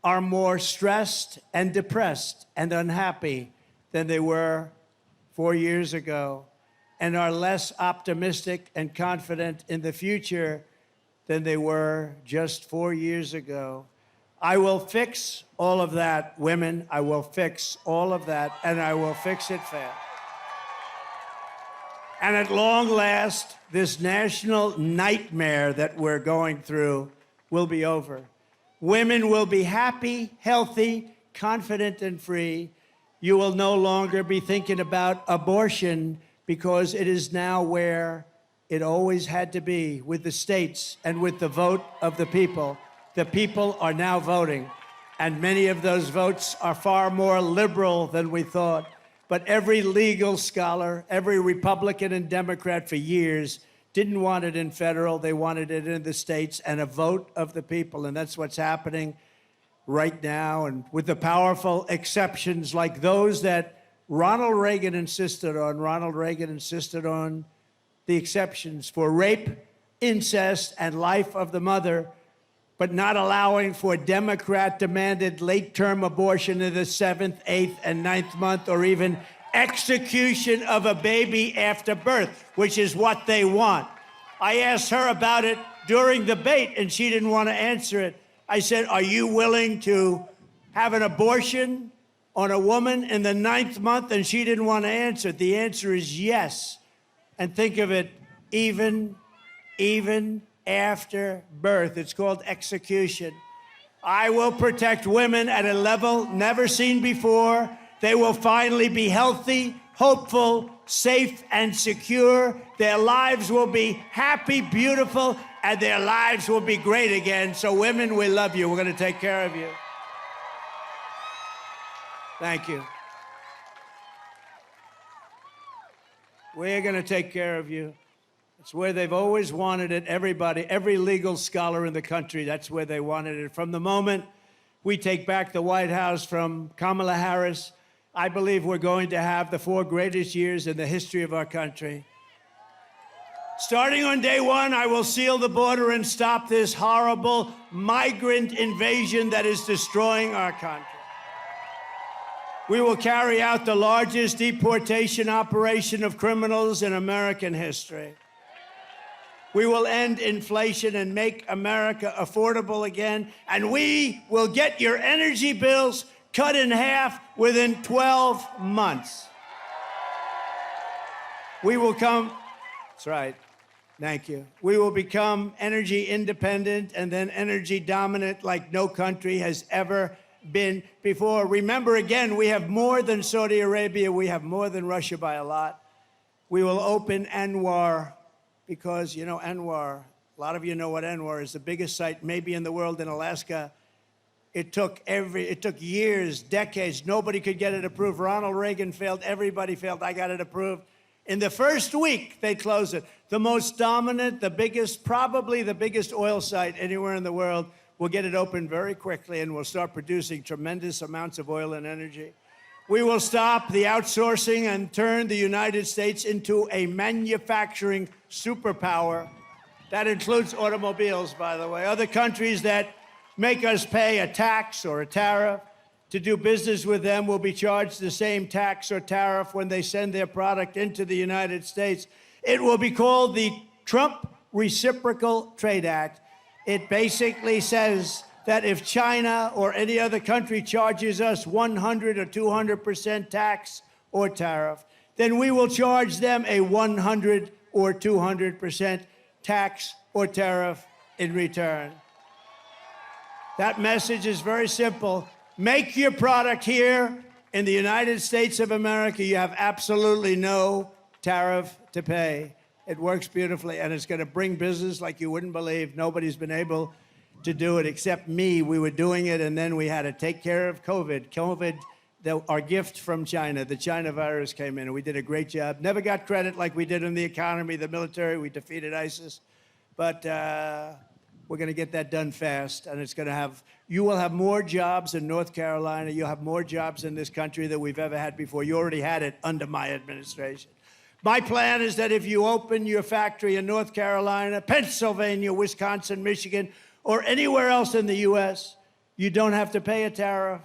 are more stressed and depressed and unhappy than they were 4 years ago, and are less optimistic and confident in the future than they were just 4 years ago. I will fix all of that, women. I will fix all of that, and I will fix it fast. And at long last, this national nightmare that we're going through will be over. Women will be happy, healthy, confident, and free. You will no longer be thinking about abortion because it is now where it always had to be, with the states and with the vote of the people. The people are now voting, and many of those votes are far more liberal than we thought. But every legal scholar, every Republican and Democrat for years didn't want it in federal, they wanted it in the states, and a vote of the people. And that's what's happening right now. And with the powerful exceptions like those that Ronald Reagan insisted on the exceptions for rape, incest, and life of the mother, but not allowing for Democrat-demanded late-term abortion in the 7th, 8th, and 9th month, or even execution of a baby after birth, which is what they want. I asked her about it during the debate, and she didn't want to answer it. I said, are you willing to have an abortion on a woman in the 9th month? And she didn't want to answer. The answer is yes. And think of it, even after birth. It's called execution. I will protect women at a level never seen before. They will finally be healthy, hopeful, safe, and secure. Their lives will be happy, beautiful, and their lives will be great again. So women, we love you. We're going to take care of you. Thank you. We're going to take care of you. It's where they've always wanted it. Everybody, every legal scholar in the country, that's where they wanted it. From the moment we take back the White House from Kamala Harris, I believe we're going to have the 4 greatest years in the history of our country. Starting on day 1, I will seal the border and stop this horrible migrant invasion that is destroying our country. We will carry out the largest deportation operation of criminals in American history. We will end inflation and make America affordable again, and we will get your energy bills cut in half within 12 months. We will come, that's right, thank you. We will become energy independent and then energy dominant like no country has ever been before. Remember, again, we have more than Saudi Arabia. We have more than Russia by a lot. We will open Anwar because, you know, Anwar, a lot of you know what Anwar is, the biggest site maybe in the world in Alaska. It took years, decades. Nobody could get it approved. Ronald Reagan failed. Everybody failed. I got it approved. In the first week, they closed it. The most dominant, the biggest, probably the biggest oil site anywhere in the world. We'll get it open very quickly, and we'll start producing tremendous amounts of oil and energy. We will stop the outsourcing and turn the United States into a manufacturing superpower. That includes automobiles, by the way. Other countries that make us pay a tax or a tariff to do business with them will be charged the same tax or tariff when they send their product into the United States. It will be called the Trump Reciprocal Trade Act. It basically says that if China or any other country charges us 100 or 200% tax or tariff, then we will charge them a 100 or 200% tax or tariff in return. That message is very simple. Make your product here in the United States of America. You have absolutely no tariff to pay. It works beautifully, and it's going to bring business like you wouldn't believe. Nobody's been able to do it except me. We were doing it, and then we had to take care of COVID. Our gift from China, the China virus came in, and we did a great job. Never got credit like we did in the economy, the military. We defeated ISIS. But we're going to get that done fast, and you will have more jobs in North Carolina. You'll have more jobs in this country than we've ever had before. You already had it under my administration. My plan is that if you open your factory in North Carolina, Pennsylvania, Wisconsin, Michigan, or anywhere else in the U.S., you don't have to pay a tariff,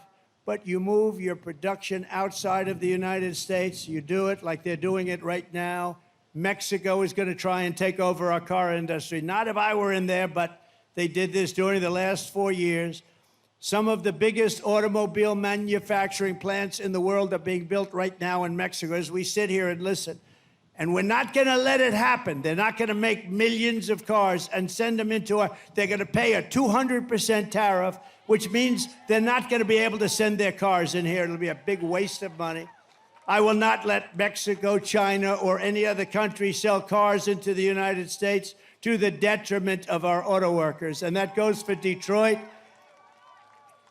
but you move your production outside of the United States. You do it like they're doing it right now. Mexico is going to try and take over our car industry. Not if I were in there, but they did this during the last 4 years. Some of the biggest automobile manufacturing plants in the world are being built right now in Mexico as we sit here and listen. And we're not going to let it happen. They're not going to make millions of cars and send them they're going to pay a 200% tariff, which means they're not going to be able to send their cars in here. It'll be a big waste of money. I will not let Mexico, China, or any other country sell cars into the United States to the detriment of our auto workers. And that goes for Detroit.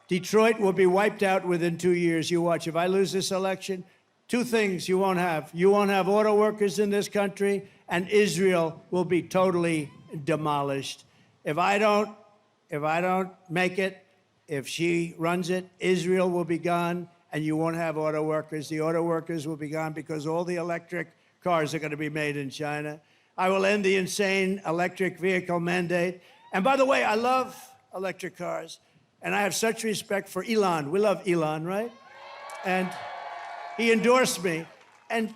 Detroit will be wiped out within 2 years. You watch. If I lose this election, 2 things you won't have. You won't have auto workers in this country, and Israel will be totally demolished. If I don't make it, if she runs it, Israel will be gone, and you won't have auto workers. The auto workers will be gone because all the electric cars are going to be made in China. I will end the insane electric vehicle mandate. And by the way, I love electric cars, and I have such respect for Elon. We love Elon, right? And he endorsed me, and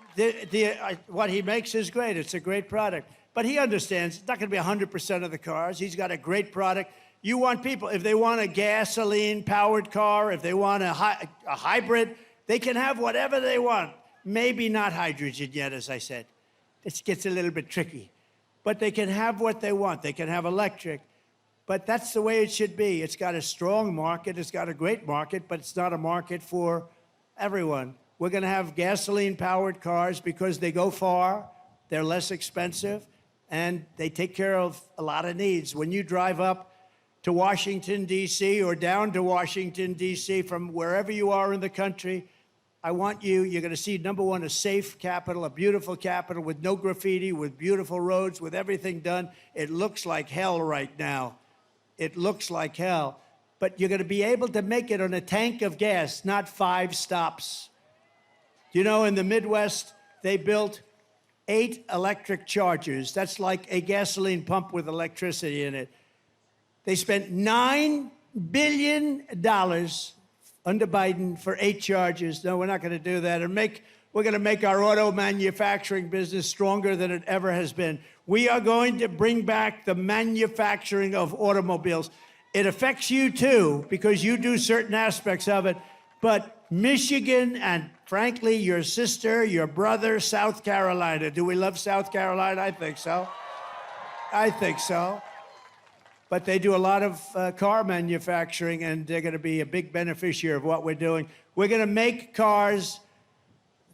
what he makes is great. It's a great product. But he understands it's not going to be 100% of the cars. He's got a great product. You want people, if they want a gasoline-powered car, if they want a hybrid, they can have whatever they want. Maybe not hydrogen yet, as I said. This gets a little bit tricky. But they can have what they want. They can have electric. But that's the way it should be. It's got a strong market. It's got a great market, but it's not a market for everyone. We're going to have gasoline-powered cars because they go far, they're less expensive, and they take care of a lot of needs. When you drive up to Washington, D.C., or down to Washington, D.C., from wherever you are in the country, you're going to see, number one, a safe capital, a beautiful capital with no graffiti, with beautiful roads, with everything done. It looks like hell right now. It looks like hell. But you're going to be able to make it on a tank of gas, not 5 stops. You know, in the Midwest, they built 8 electric chargers. That's like a gasoline pump with electricity in it. They spent $9 billion under Biden for 8 charges. No, we're not going to do that. We're going to make our auto manufacturing business stronger than it ever has been. We are going to bring back the manufacturing of automobiles. It affects you too, because you do certain aspects of it. But Michigan and, frankly, your sister, your brother, South Carolina. Do we love South Carolina? I think so. I think so. But they do a lot of car manufacturing, and they're going to be a big beneficiary of what we're doing. We're going to make cars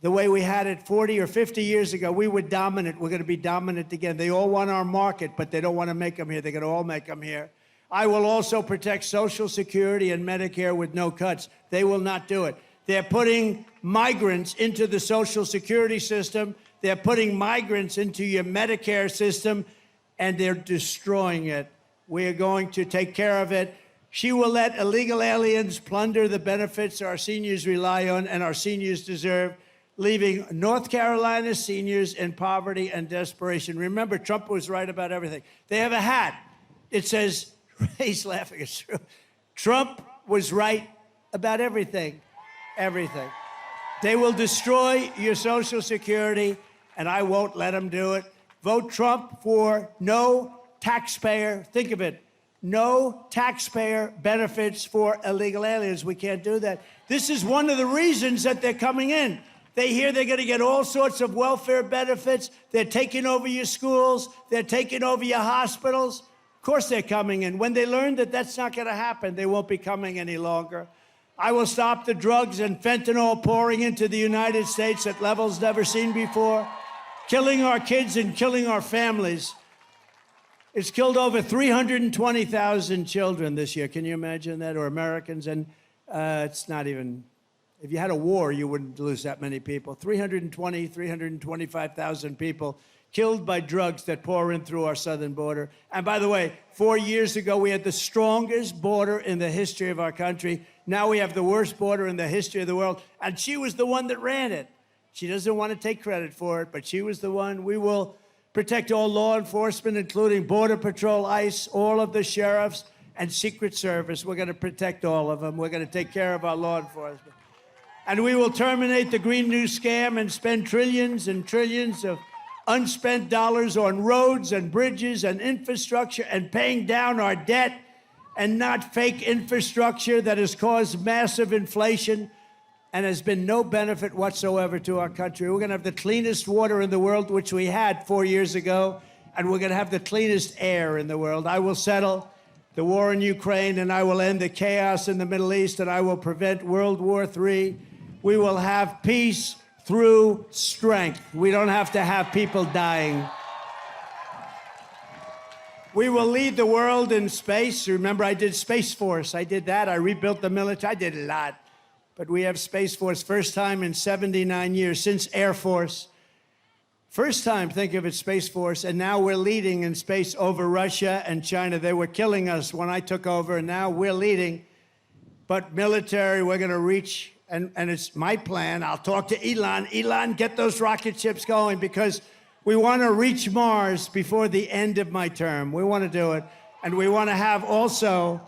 the way we had it 40 or 50 years ago. We were dominant. We're going to be dominant again. They all want our market, but they don't want to make them here. They're going to all make them here. I will also protect Social Security and Medicare with no cuts. They will not do it. They're putting migrants into the Social Security system. They're putting migrants into your Medicare system, and they're destroying it. We are going to take care of it. She will let illegal aliens plunder the benefits our seniors rely on and our seniors deserve, leaving North Carolina seniors in poverty and desperation. Remember, Trump was right about everything. They have a hat. It says, he's laughing, it's true. Trump was right about everything, everything. They will destroy your Social Security, and I won't let them do it. Vote Trump for no taxpayer, think of it, no taxpayer benefits for illegal aliens. We can't do that. This is one of the reasons that they're coming in. They hear they're going to get all sorts of welfare benefits. They're taking over your schools. They're taking over your hospitals. Of course they're coming in. When they learn that that's not going to happen, they won't be coming any longer. I will stop the drugs and fentanyl pouring into the United States at levels never seen before, killing our kids and killing our families. It's killed over 320,000 children this year. Can you imagine that? Or Americans. And it's not even, if you had a war, you wouldn't lose that many people. 325,000 people killed by drugs that pour in through our southern border. And by the way, 4 years ago, we had the strongest border in the history of our country. Now we have the worst border in the history of the world. And she was the one that ran it. She doesn't want to take credit for it, but she was the one. We will protect all law enforcement, including Border Patrol, ICE, all of the sheriffs, and Secret Service. We're going to protect all of them. We're going to take care of our law enforcement. And we will terminate the Green New Scam and spend trillions and trillions of unspent dollars on roads and bridges and infrastructure and paying down our debt, and not fake infrastructure that has caused massive inflation and has been no benefit whatsoever to our country. We're going to have the cleanest water in the world, which we had 4 years ago, and we're going to have the cleanest air in the world. I will settle the war in Ukraine, and I will end the chaos in the Middle East, and I will prevent World War III. We will have peace through strength. We don't have to have people dying. We will lead the world in space. Remember, I did Space Force. I did that. I rebuilt the military. I did a lot. But we have Space Force, first time in 79 years, since Air Force. First time, think of it, Space Force, and now we're leading in space over Russia and China. They were killing us when I took over, and now we're leading. But military, we're going to reach, and it's my plan. I'll talk to Elon. Elon, get those rocket ships going, because we want to reach Mars before the end of my term. We want to do it. And we want to have also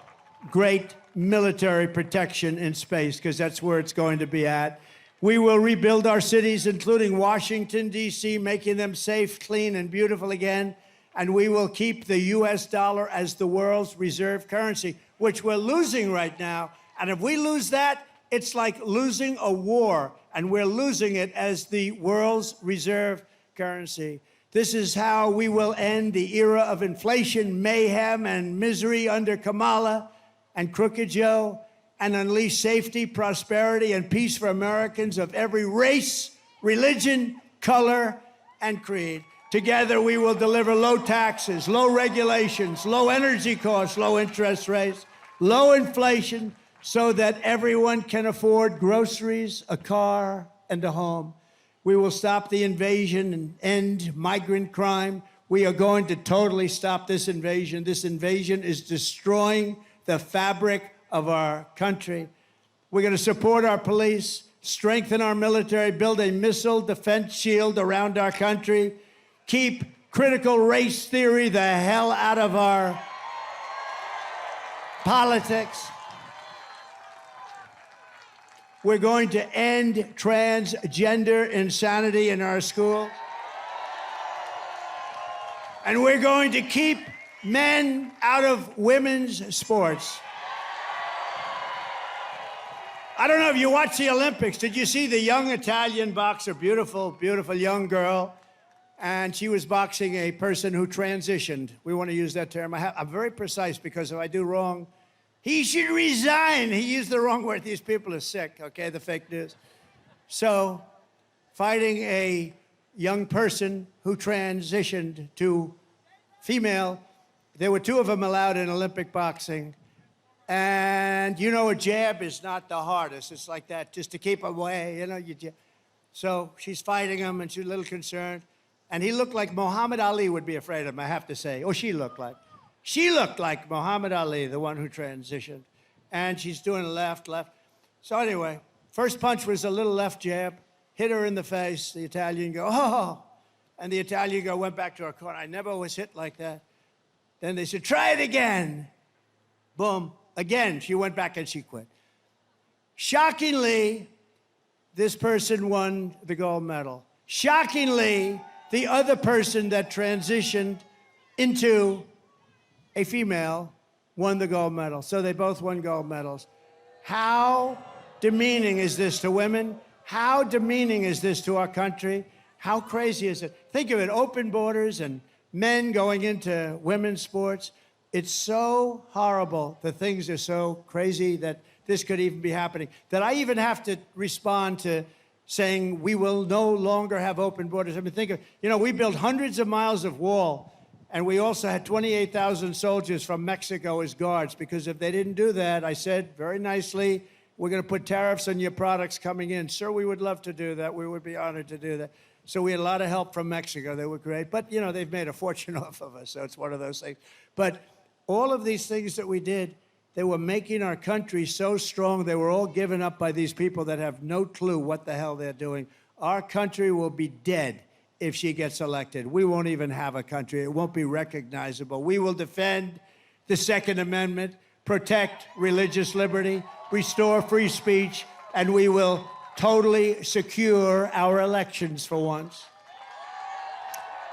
great military protection in space, because that's where it's going to be at. We will rebuild our cities, including Washington, D.C., making them safe, clean, and beautiful again. And we will keep the U.S. dollar as the world's reserve currency, which we're losing right now. And if we lose that, it's like losing a war, and we're losing it as the world's reserve currency. This is how we will end the era of inflation, mayhem, and misery under Kamala and Crooked Joe, and unleash safety, prosperity, and peace for Americans of every race, religion, color, and creed. Together, we will deliver low taxes, low regulations, low energy costs, low interest rates, low inflation, so that everyone can afford groceries, a car, and a home. We will stop the invasion and end migrant crime. We are going to totally stop this invasion. This invasion is destroying the fabric of our country. We're going to support our police, strengthen our military, build a missile defense shield around our country, keep critical race theory the hell out of our politics. We're going to end transgender insanity in our schools. And we're going to keep men out of women's sports. I don't know if you watched the Olympics. Did you see the young Italian boxer, beautiful, beautiful young girl? And she was boxing a person who transitioned. We want to use that term. I'm very precise because if I do wrong, he should resign. He used the wrong word. These people are sick, okay, the fake news. So, fighting a young person who transitioned to female. There were two of them allowed in Olympic boxing. And you know, a jab is not the hardest. It's like that, just to keep away, you know. So she's fighting him, and she's a little concerned. And he looked like Muhammad Ali would be afraid of him, I have to say. Or she looked like. She looked like Muhammad Ali, the one who transitioned. And she's doing left. So anyway, first punch was a little left jab, hit her in the face. The Italian go, oh. And the Italian girl went back to her corner. I never was hit like that. Then they said, try it again. Boom. Again, she went back and she quit. Shockingly, this person won the gold medal. Shockingly, the other person that transitioned into a female won the gold medal. So they both won gold medals. How demeaning is this to women? How demeaning is this to our country? How crazy is it? Think of it, open borders and men going into women's sports. It's so horrible. The things are so crazy that this could even be happening, that I even have to respond to saying we will no longer have open borders. I mean, think of, you know, we built hundreds of miles of wall, and we also had 28,000 soldiers from Mexico as guards, because if they didn't do that, I said very nicely, we're going to put tariffs on your products coming in. Sir, we would love to do that. We would be honored to do that. So we had a lot of help from Mexico. They were great. But, you know, they've made a fortune off of us, so it's one of those things. But all of these things that we did, they were making our country so strong. They were all given up by these people that have no clue what the hell they're doing. Our country will be dead if she gets elected. We won't even have a country. It won't be recognizable. We will defend the Second Amendment, protect religious liberty, restore free speech, and we will totally secure our elections for once.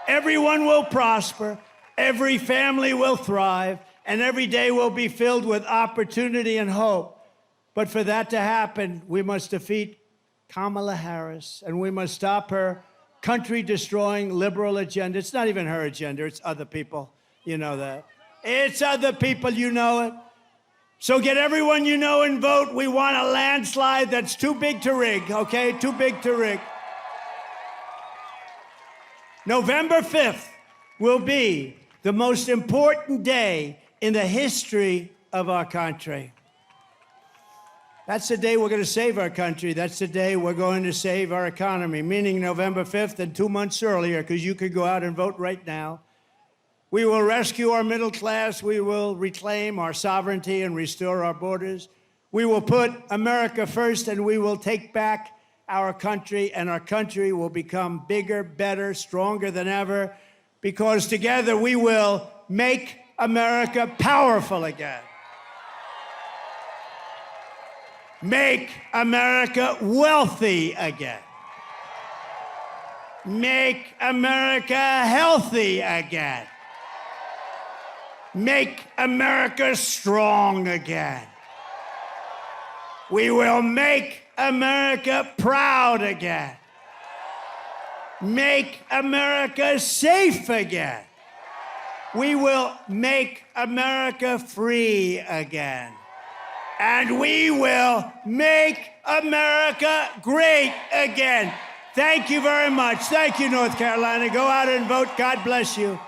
Everyone will prosper, every family will thrive, and every day will be filled with opportunity and hope. But for that to happen, we must defeat Kamala Harris, and we must stop her country-destroying liberal agenda. It's not even her agenda, it's other people. You know that. It's other people, you know it. So get everyone you know and vote. We want a landslide that's too big to rig, okay? Too big to rig. November 5th will be the most important day in the history of our country. That's the day we're going to save our country. That's the day we're going to save our economy, meaning November 5th and 2 months earlier, because you could go out and vote right now. We will rescue our middle class. We will reclaim our sovereignty and restore our borders. We will put America first, and we will take back our country, and our country will become bigger, better, stronger than ever, because together we will make America powerful again. Make America wealthy again. Make America healthy again. Make America strong again. We will make America proud again. Make America safe again. We will make America free again. And we will make America great again. Thank you very much. Thank you, North Carolina. Go out and vote. God bless you.